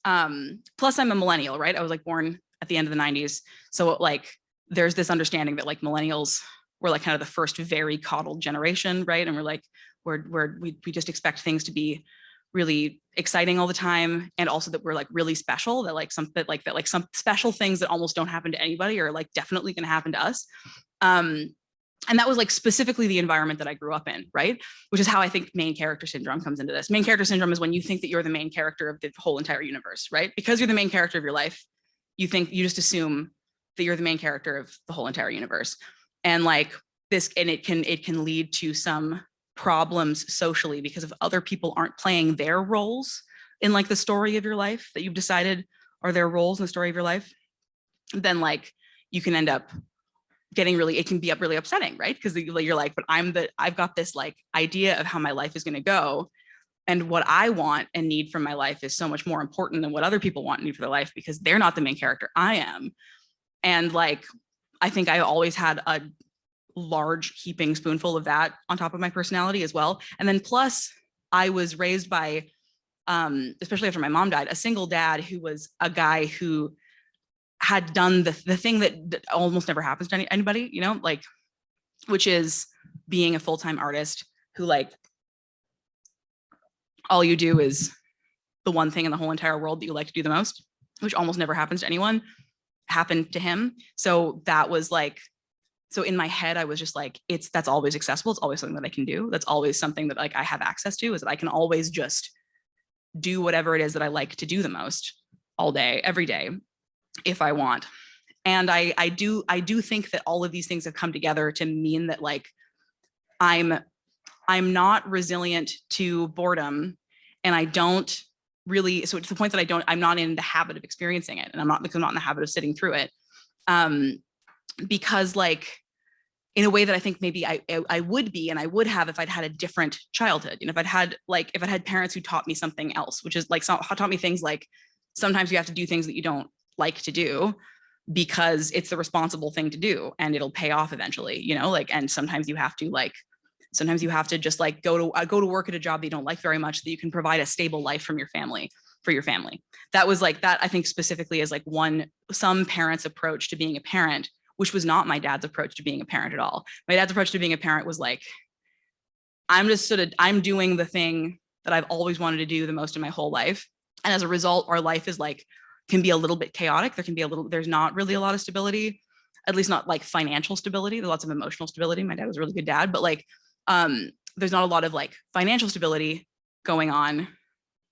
plus I'm a millennial, right? I was like born at the end of the 90s. So like, there's this understanding that like millennials were like kind of the first very coddled generation, right? And we're like, we just expect things to be really exciting all the time, and also that we're like really special, that like some special things that almost don't happen to anybody are like definitely going to happen to us. And that was like specifically the environment that I grew up in, right? Which is how I think main character syndrome comes into this. Main character syndrome is when you think that you're the main character of the whole entire universe, right? Because you're the main character of your life, you just assume that you're the main character of the whole entire universe. And like this, and it can lead to some problems socially, because if other people aren't playing their roles in like the story of your life that you've decided are their roles in the story of your life, then like you can end up getting it can be really upsetting, right? Because you're like, but I've got this like idea of how my life is going to go, And what I want and need from my life is so much more important than what other people want and need for their life, because they're not the main character, I am. And like, I think I always had a large heaping spoonful of that on top of my personality as well. And then plus I was raised by, especially after my mom died, a single dad who was a guy who had done the thing that almost never happens to anybody, you know, like, which is being a full-time artist who like, all you do is the one thing in the whole entire world that you like to do the most, which almost never happens to anyone, happened to him. So that was like, so in my head, I was just like, that's always accessible. It's always something that I can do. That's always something that like I have access to, is that I can always just do whatever it is that I like to do the most all day, every day, if I want. And I do think that all of these things have come together to mean that like, I'm not resilient to boredom, and I don't really, so to the point that I'm not in the habit of experiencing it, and I'm not in the habit of sitting through it. Because like, in a way that I think maybe I would be, and I would have if I'd had a different childhood, you know, if I'd had parents who taught me something else, which is like, taught me things like, sometimes you have to do things that you don't like to do because it's the responsible thing to do and it'll pay off eventually, you know, like, and sometimes you have to just like go to work at a job that you don't like very much, so that you can provide a stable life for your family. That was like, that I think specifically is like some parents' approach to being a parent, which was not my dad's approach to being a parent at all. My dad's approach to being a parent was like, I'm doing the thing that I've always wanted to do the most in my whole life. And as a result, our life is like, can be a little bit chaotic. There's not really a lot of stability, at least not like financial stability. There's lots of emotional stability. My dad was a really good dad, but like, there's not a lot of like financial stability going on,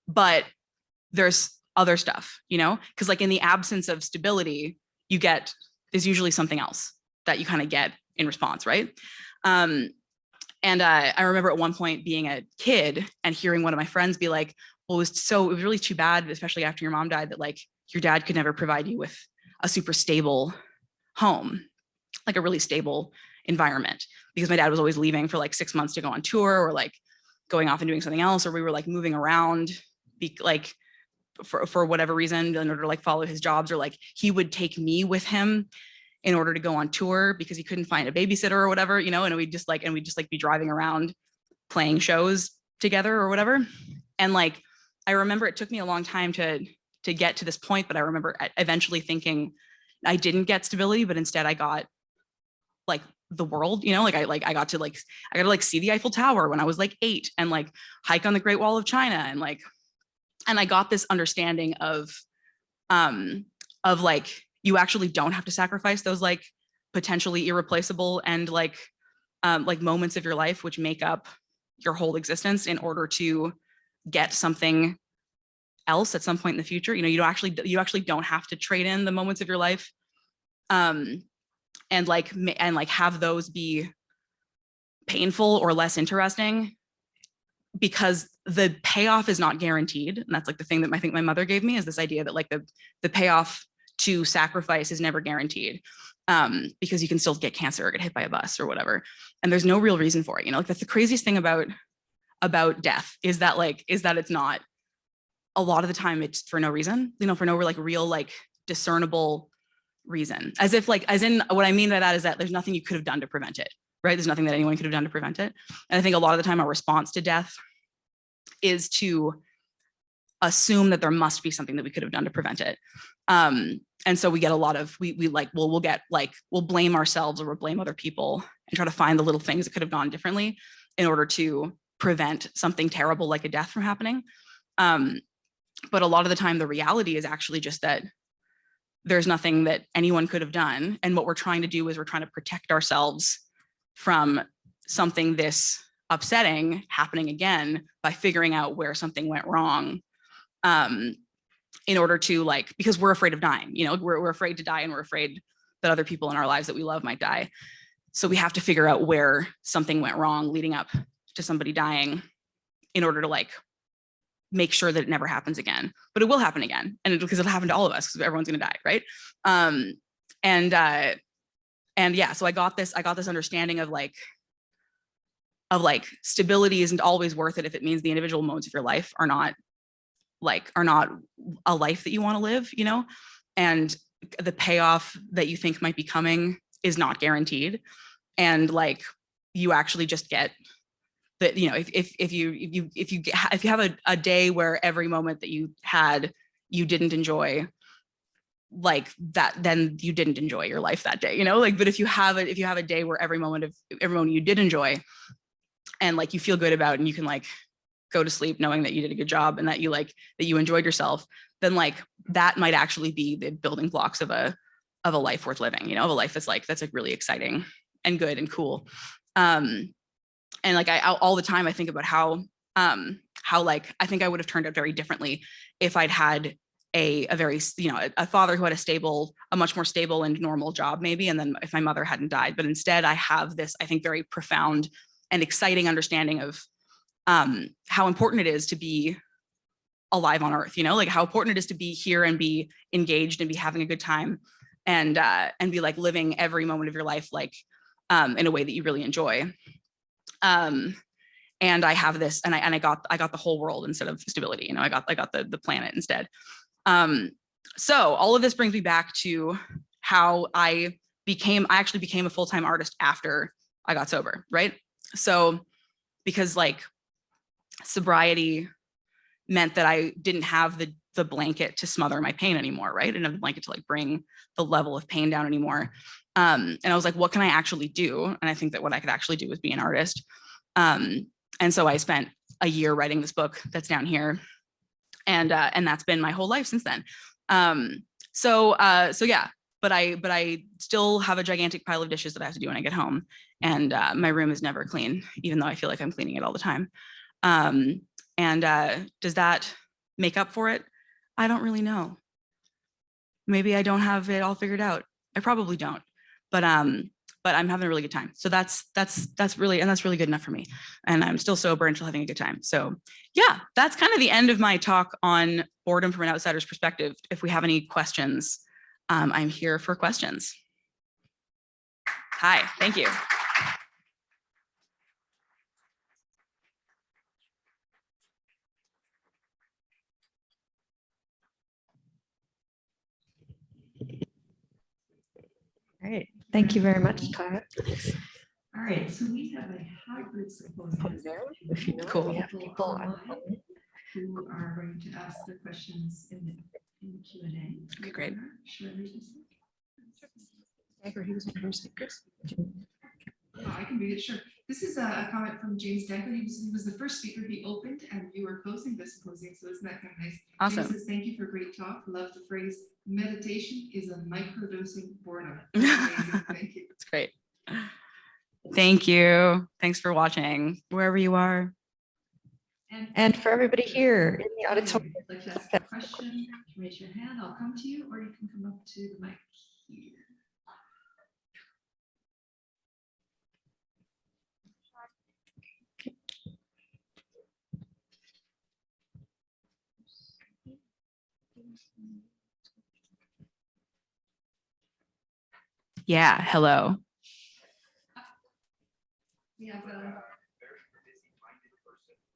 but there's other stuff, you know, because like in the absence of stability, there's usually something else that you kind of get in response, right? And I remember at one point being a kid and hearing one of my friends be like, well, it was really too bad, especially after your mom died, that like your dad could never provide you with a super stable home, like a really stable environment, because my dad was always leaving for like 6 months to go on tour, or like going off and doing something else, or we were like moving around, like for whatever reason, in order to like follow his jobs, or like he would take me with him in order to go on tour because he couldn't find a babysitter or whatever, you know, and we'd just like be driving around playing shows together or whatever. And like, I remember it took me a long time to get to this point, but I remember eventually thinking I didn't get stability, but instead I got like the world, you know, like I got to see the Eiffel Tower when I was like 8, and like hike on the Great Wall of China, and I got this understanding of like, you actually don't have to sacrifice those like potentially irreplaceable and like moments of your life which make up your whole existence in order to get something else at some point in the future. You know, you actually don't have to trade in the moments of your life and have those be painful or less interesting, because the payoff is not guaranteed. And that's like the thing that I think my mother gave me, is this idea that like the payoff to sacrifice is never guaranteed, because you can still get cancer or get hit by a bus or whatever. And there's no real reason for it. You know, like that's the craziest thing about death, is that it's not, a lot of the time it's for no reason, you know, for no like real like discernible reason. As in what I mean by that is that there's nothing you could have done to prevent it, right? There's nothing that anyone could have done to prevent it. And I think a lot of the time our response to death is to assume that there must be something that we could have done to prevent it. And so we get a lot of, we'll blame ourselves or we'll blame other people and try to find the little things that could have gone differently in order to prevent something terrible like a death from happening. But a lot of the time the reality is actually just that there's nothing that anyone could have done. And what we're trying to do is we're trying to protect ourselves from something this upsetting happening again by figuring out where something went wrong, in order to like, because we're afraid of dying, you know, we're afraid to die, and we're afraid that other people in our lives that we love might die. So we have to figure out where something went wrong leading up to somebody dying in order to like make sure that it never happens again. But it will happen again, and because it'll happen to all of us, because everyone's going to die, right? And yeah, so I got this understanding of like like stability isn't always worth it if it means the individual moments of your life are not a life that you want to live, you know, and the payoff that you think might be coming is not guaranteed. And like, you actually just get that, you know, if you have a day where every moment that you had, you didn't enjoy, like that, then you didn't enjoy your life that day, you know, like, but if you have a day where every moment you did enjoy and like you feel good about, and you can like go to sleep knowing that you did a good job and that you enjoyed yourself, then like that might actually be the building blocks of a life worth living, you know, of a life that's like really exciting and good and cool. And like all the time I think about how like I think I would have turned out very differently if I'd had a very, you know, a father who had a much more stable and normal job maybe, and then if my mother hadn't died. But instead I have this, I think, very profound and exciting understanding of how important it is to be alive on earth, you know, like how important it is to be here and be engaged and be having a good time and be like living every moment of your life like in a way that you really enjoy. And I have this, and I got the whole world instead of stability, you know, I got the planet instead. So all of this brings me back to how I actually became a full-time artist after I got sober, right? So because like sobriety meant that I didn't have the blanket to smother my pain anymore, right? I didn't have the blanket to like bring the level of pain down anymore. And I was like, what can I actually do? And I think that what I could actually do was be an artist. And so I spent a year writing this book that's down here. And that's been my whole life since then. So yeah, but I still have a gigantic pile of dishes that I have to do when I get home. And my room is never clean, even though I feel like I'm cleaning it all the time. Does that make up for it? I don't really know. Maybe I don't have it all figured out. I probably don't, but I'm having a really good time. So that's really good enough for me. And I'm still sober and still having a good time. So yeah, that's kind of the end of my talk on boredom from an outsider's perspective. If we have any questions, I'm here for questions. Hi, thank you. All right. Thank you very much, Tara. All right, so we have a hybrid symposium. If you know, Cool. we have people online who are going to ask their questions in the Q&A. Okay, great. Should I read this? Oh, I can read it, sure. This is a comment from James Dagger. He was the first speaker. He opened and you were closing the symposium, so isn't that kind of nice? Awesome. James says, thank you for a great talk. Love the phrase, meditation is a microdosing boredom. Amazing. Thank you. That's great. Thank you. Thanks for watching, wherever you are. And for everybody here in the auditorium. If you'd like to ask a question, raise your hand. I'll come to you, or you can come up to the mic here. Yeah, hello. We have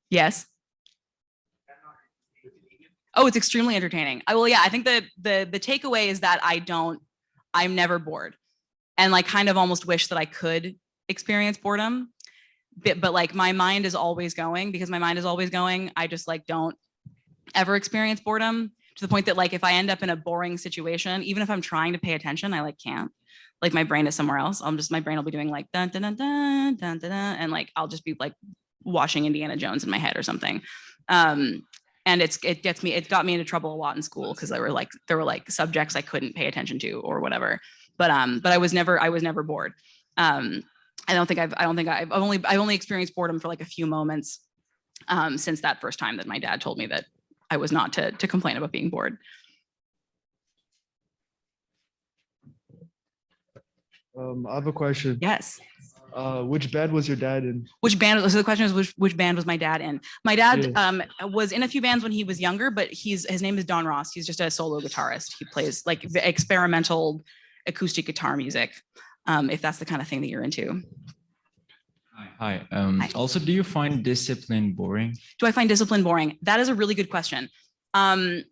Yes. Oh, it's extremely entertaining. Yeah, I think the takeaway is that I'm never bored, and like kind of almost wish that I could experience boredom, but like my mind is always going. Because my mind is always going, I just like don't ever experience boredom, to the point that like if I end up in a boring situation, even if I'm trying to pay attention, I like can't. Like my brain is somewhere else. My brain will be doing like dun dun dun dun dun dun, and like I'll just be like watching Indiana Jones in my head or something. And it got me into trouble a lot in school, because there were like subjects I couldn't pay attention to or whatever. But I was never bored. I think I've only experienced boredom for like a few moments since that first time that my dad told me that I was not to complain about being bored. I have a question. Yes. Which band was your dad in? Which band? So the question is, which band was my dad in? My dad was in a few bands when he was younger, but his name is Don Ross. He's just a solo guitarist. He plays like experimental acoustic guitar music, if that's the kind of thing that you're into. Hi. Hi. Hi. Also, do you find discipline boring? Do I find discipline boring? That is a really good question. I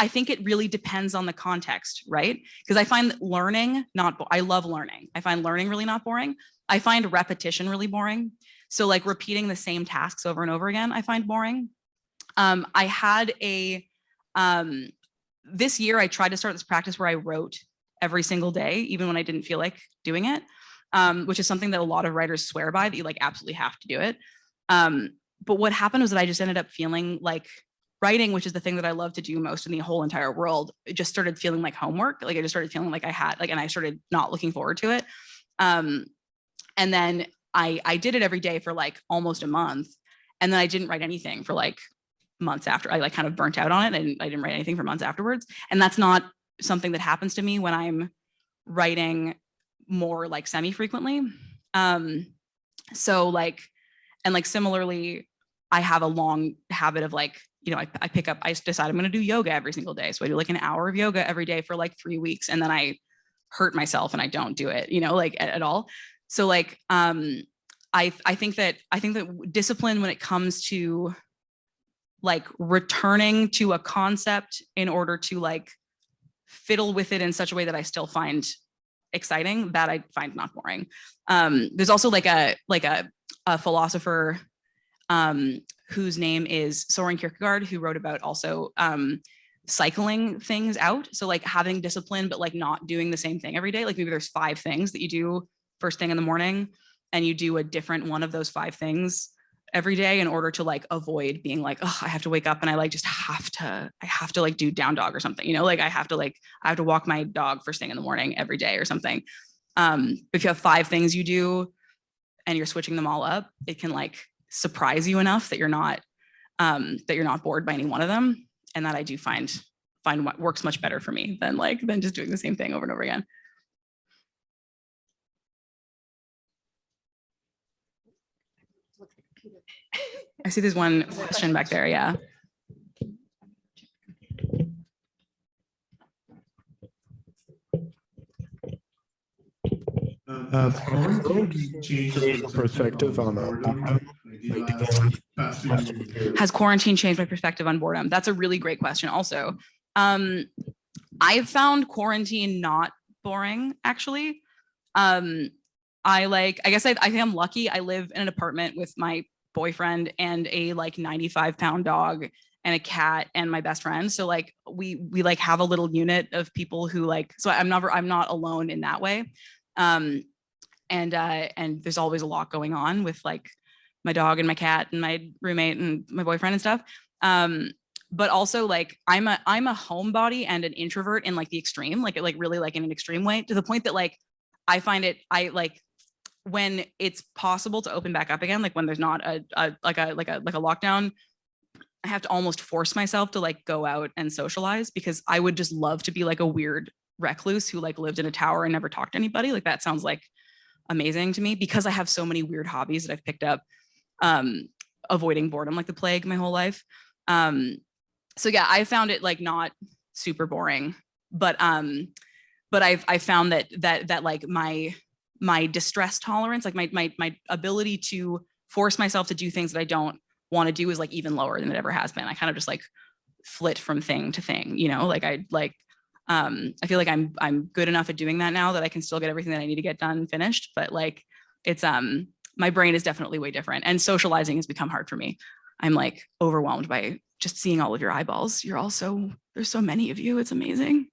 think it really depends on the context, right? Because I find learning I love learning. I find learning really not boring. I find repetition really boring. So like repeating the same tasks over and over again, I find boring. I had this year, I tried to start this practice where I wrote every single day, even when I didn't feel like doing it, which is something that a lot of writers swear by, that you like absolutely have to do it. But what happened was that I just ended up feeling like writing, which is the thing that I love to do most in the whole entire world, it just started feeling like homework. Like I just started feeling like and I started not looking forward to it. And then I did it every day for like almost a month. And then I didn't write anything for like months after. I like kind of burnt out on it, and I didn't write anything for months afterwards. And that's not something that happens to me when I'm writing more like semi-frequently. So like, and like similarly, I have a long habit of like, I decide I'm going to do yoga every single day. So I do like an hour of yoga every day for like 3 weeks, and then I hurt myself and I don't do it, like at all. So like, I think that discipline, when it comes to like returning to a concept in order to like fiddle with it in such a way that I still find exciting, that I find not boring. There's also like a philosopher whose name is Soren Kierkegaard, who wrote about also cycling things out. So like having discipline, but like not doing the same thing every day. Like maybe there's 5 things that you do first thing in the morning, and you do a different one of those 5 things every day in order to like avoid being like, oh, I have to wake up and I like just have to like do down dog or something, like I have to walk my dog first thing in the morning every day or something. If you have 5 things you do and you're switching them all up, it can like surprise you enough that you're not bored by any one of them. And that I do find what works much better for me than just doing the same thing over and over again. I see there's one question back there. Yeah. Perspective on Has quarantine changed my perspective on boredom? That's a really great question also. I've found quarantine not boring, actually. I guess I think I'm lucky. I live in an apartment with my boyfriend and a like 95-pound dog and a cat and my best friend. So like we like have a little unit of people who like, so I'm not alone in that way. And there's always a lot going on with like my dog and my cat and my roommate and my boyfriend and stuff. But also like I'm a homebody and an introvert in like the extreme, like really like in an extreme way, to the point that like I find it, when it's possible to open back up again, like when there's not a lockdown, I have to almost force myself to like go out and socialize, because I would just love to be like a weird recluse who like lived in a tower and never talked to anybody. Like that sounds like amazing to me, because I have so many weird hobbies that I've picked up, avoiding boredom like the plague my whole life. So yeah, I found it like not super boring, but I found that like my distress tolerance, like my ability to force myself to do things that I don't want to do, is like even lower than it ever has been. I kind of just like flit from thing to thing, like I feel like I'm good enough at doing that now that I can still get everything that I need to get done finished. But like it's my brain is definitely way different, and socializing has become hard for me. I'm like overwhelmed by just seeing all of your eyeballs. There's so many of you. It's amazing.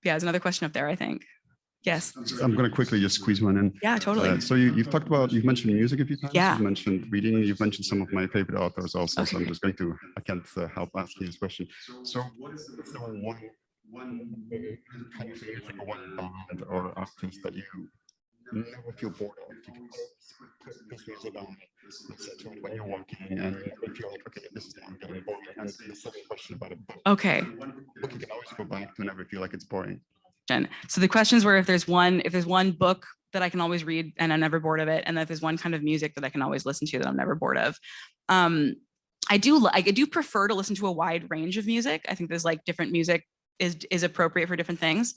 Yeah, there's another question up there, I think. Yes. I'm going to quickly just squeeze one in. Yeah, totally. So you've mentioned music a few times. Yeah. You've mentioned reading. You've mentioned some of my favorite authors also. Okay. So I'm just going to, I can't help asking this question. So what is the one kind of music or one band or artist that you never feel bored of? You can put this music on, etc. when you're walking, and you feel like, okay, this is now getting boring. And the second question about a book. Okay. One book you can always go back to and never feel like it's boring. So the questions were if there's one book that I can always read and I'm never bored of it, and if there's one kind of music that I can always listen to that I'm never bored of. I do prefer to listen to a wide range of music. I think there's like different music is appropriate for different things.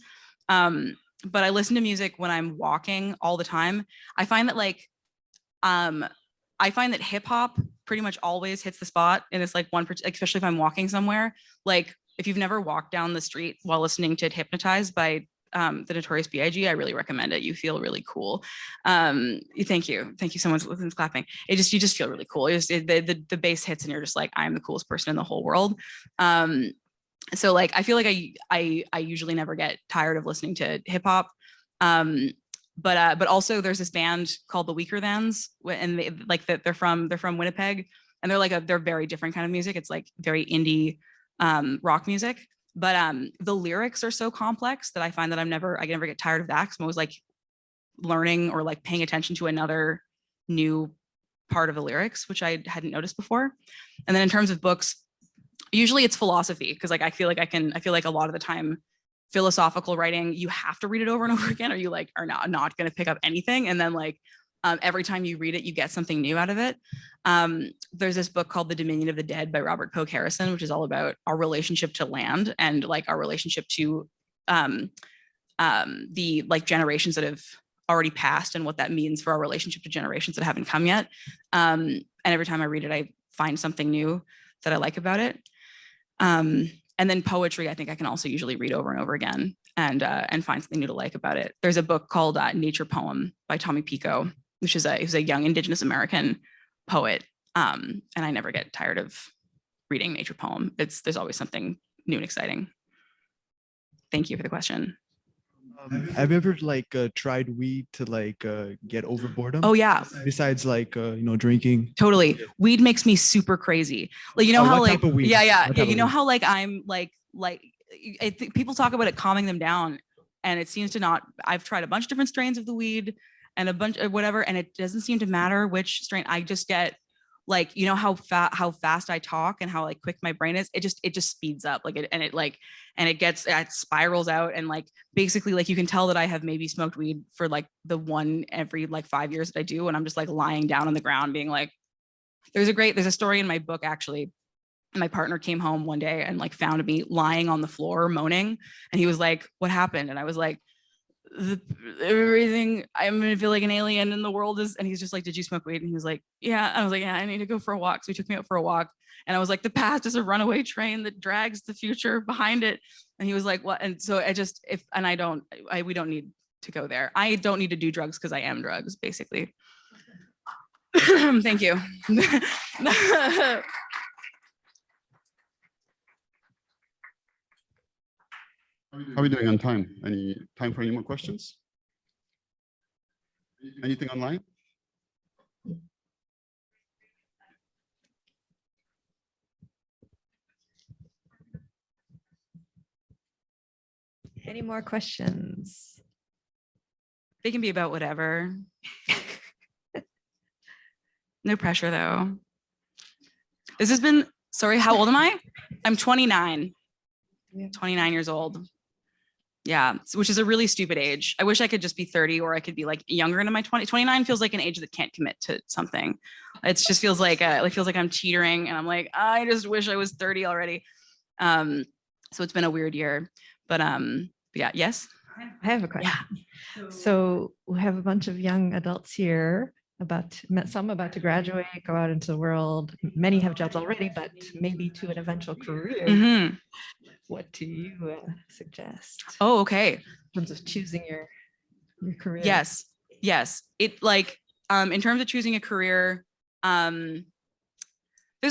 but I listen to music when I'm walking all the time. I find that like, I find that hip hop pretty much always hits the spot. And it's like especially if I'm walking somewhere, like if you've never walked down the street while listening to Hypnotized by the Notorious B.I.G., I really recommend it. You feel really cool. Thank you so much. Someone's clapping. You just feel really cool. The bass hits and you're just like, I'm the coolest person in the whole world. So like, I feel like I usually never get tired of listening to hip hop. But also there's this band called the Weaker Thans, and they're from Winnipeg, and they're very different kind of music. It's like very indie rock music. But the lyrics are so complex that I find that I never get tired of that, because I'm always like learning or like paying attention to another new part of the lyrics, which I hadn't noticed before. And then in terms of books, usually it's philosophy, because like I feel like a lot of the time philosophical writing, you have to read it over and over again, or you like are not going to pick up anything. And then like every time you read it, you get something new out of it. There's this book called The Dominion of the Dead by Robert Koch Harrison, which is all about our relationship to land and like our relationship to the like generations that have already passed and what that means for our relationship to generations that haven't come yet. And every time I read it, I find something new that I like about it. And then poetry, I think I can also usually read over and over again and find something new to like about it. There's a book called Nature Poem by Tommy Pico, which is a young Indigenous American poet. And I never get tired of reading Nature Poem. There's always something new and exciting. Thank you for the question. Have you ever like tried weed to like get over boredom? Oh yeah. Besides like drinking. Totally. Weed makes me super crazy. Like, you know how what like, type of weed? yeah. What type You of know weed? how like I'm like I think people talk about it calming them down, and it seems to not. I've tried a bunch of different strains of the weed and a bunch of whatever, and it doesn't seem to matter which strain. I just get like, you know how fast I talk and how like quick my brain is. It just speeds up like it spirals out, and like basically like you can tell that I have maybe smoked weed for like the one every like 5 years that I do, and I'm just like lying down on the ground being like, there's a story in my book actually. My partner came home one day and like found me lying on the floor moaning, and he was like, what happened? And I was like, everything, I'm gonna feel like an alien in the world is, and he's just like, did you smoke weed? And he was like, yeah. I was like, yeah, I need to go for a walk. So he took me out for a walk, and I was like, the past is a runaway train that drags the future behind it. And he was like, what? And so we don't need to go there. I don't need to do drugs because I am drugs, basically. Thank you. How are we doing on time? Any time for any more questions? Anything online? Any more questions? They can be about whatever. No pressure though. This has been, sorry, how old am I? I'm 29. Yeah. 29 years old. Yeah, which is a really stupid age. I wish I could just be 30, or I could be like younger into my 20s. 29 feels like an age that can't commit to something. It just feels like I'm teetering, and I'm like, I just wish I was 30 already. So it's been a weird year, but yeah, yes. I have a question. Yeah. So we have a bunch of young adults here, some about to graduate, go out into the world. Many have jobs already, but maybe to an eventual career. Mm-hmm. What do you suggest Oh, okay. in terms of choosing your career? Yes. It like in terms of choosing a career, there's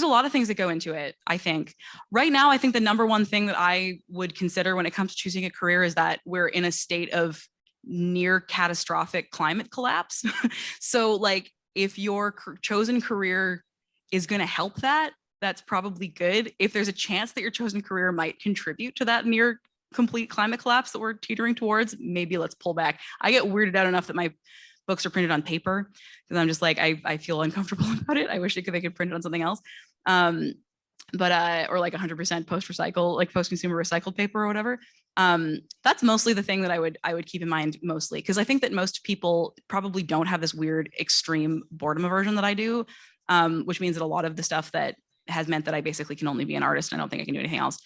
a lot of things that go into it. I think right now, I think the number one thing that I would consider when it comes to choosing a career is that we're in a state of near catastrophic climate collapse. So like if your chosen career is going to help that, that's probably good. If there's a chance that your chosen career might contribute to that near complete climate collapse that we're teetering towards, maybe let's pull back. I get weirded out enough that my books are printed on paper, because I'm just like, I feel uncomfortable about it. I wish they could print it on something else. Or like 100% post-consumer recycled paper or whatever. That's mostly the thing that I would keep in mind mostly, because I think that most people probably don't have this weird extreme boredom aversion that I do, which means that a lot of the stuff that has meant that I basically can only be an artist and I don't think I can do anything else,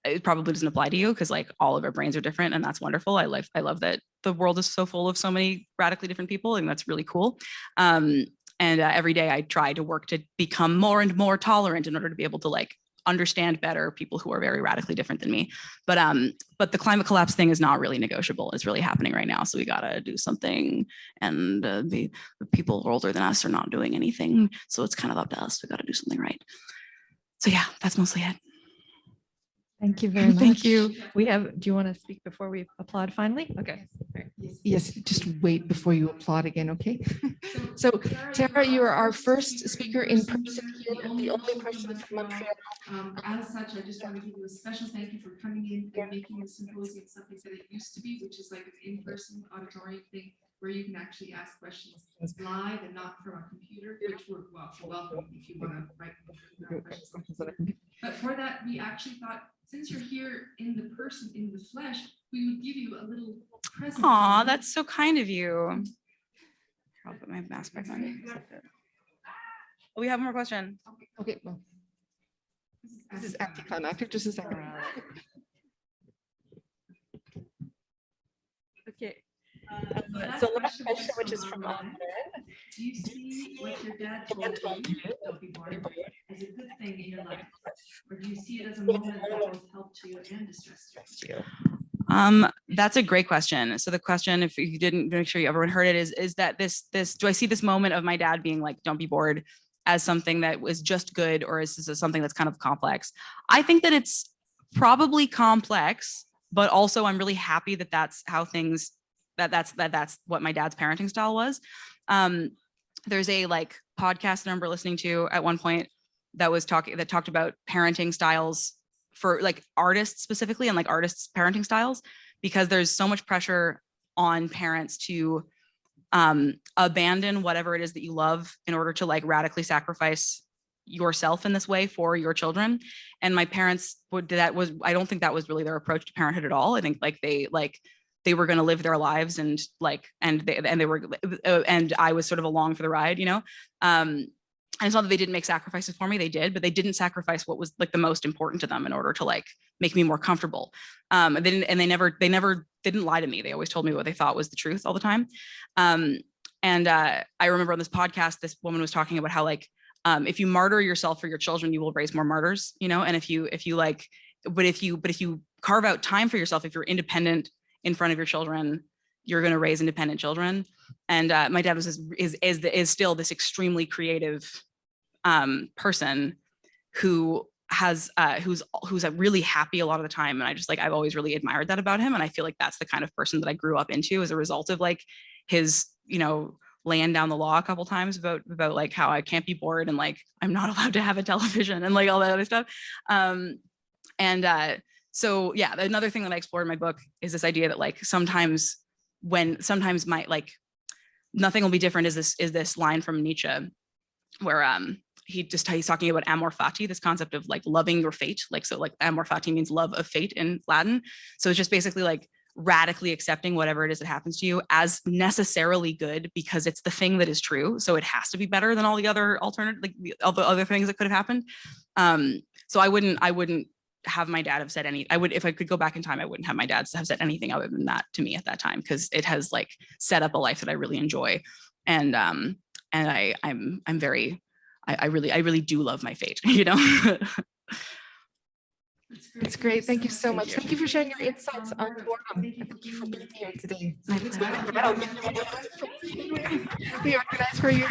it probably doesn't apply to you because like all of our brains are different, and that's wonderful. I love that the world is so full of so many radically different people, and that's really cool. And every day I try to work to become more and more tolerant in order to be able to like understand better people who are very radically different than me. But the climate collapse thing is not really negotiable. It's really happening right now. So we got to do something. And the people older than us are not doing anything. So it's kind of up to us. We got to do something right. So yeah, that's mostly it. Thank you very much. Thank you. Do you want to speak before we applaud finally? Okay. Yes, just wait before you applaud again, okay? So Tara, you are our first speaker in person here, and the only person from Montreal. As such, I just want to give you a special thank you for coming in and making the symposium something that it used to be, which is like an in-person auditorium thing where you can actually ask questions live and not from a computer, which we're welcome if you want to write questions. But for that, we actually thought, since you're here in the person, in the flesh, we would give you a little present. Aw, that's so kind of you. I'll put my mask back on. Oh, we have one more question. Okay, well, this is anticlimactic, just a second. Okay. So last question, which is from do you see what your dad told you, don't be bored, as a good thing in your life? Or do you see it as a moment that both helped you and distressed you? That's a great question. So the question, if you didn't make sure everyone heard it, is that this do I see this moment of my dad being like, don't be bored, as something that was just good, or is this something that's kind of complex? I think that it's probably complex, but also I'm really happy that that's how things that's what my dad's parenting style was. There's a like podcast that I remember listening to at one point that talked about parenting styles for like artists specifically, and like artists' parenting styles, because there's so much pressure on parents to abandon whatever it is that you love in order to like radically sacrifice yourself in this way for your children. And my parents I don't think that was really their approach to parenthood at all. I think like they were going to live their lives, and I was sort of along for the ride, you know? And it's not that they didn't make sacrifices for me, they did, but they didn't sacrifice what was like the most important to them in order to like make me more comfortable. They didn't lie to me. They always told me what they thought was the truth all the time. I remember on this podcast, this woman was talking about how like, if you martyr yourself for your children, you will raise more martyrs, you know? And if you carve out time for yourself, if you're independent in front of your children, you're going to raise independent children. And my dad is still this extremely creative person who's really happy a lot of the time. And I just like, I've always really admired that about him. And I feel like that's the kind of person that I grew up into as a result of like his, you know, laying down the law a couple times about like how I can't be bored and like I'm not allowed to have a television and like all that other stuff. So yeah, another thing that I explore in my book is this idea that like sometimes my like nothing will be different is this line from Nietzsche where he's talking about amor fati, this concept of like loving your fate. Like, so like amor fati means love of fate in Latin. So it's just basically like radically accepting whatever it is that happens to you as necessarily good because it's the thing that is true. So it has to be better than all the other alternative, like all the other things that could have happened. So I wouldn't have my dad have said if I could go back in time, I wouldn't have my dad have said anything other than that to me at that time, because it has like set up a life that I really enjoy. And I really do love my fate, you know? It's great. Thank you so much. Thank you for sharing your insights on Boredom. Thank you for being here today. We organized for you.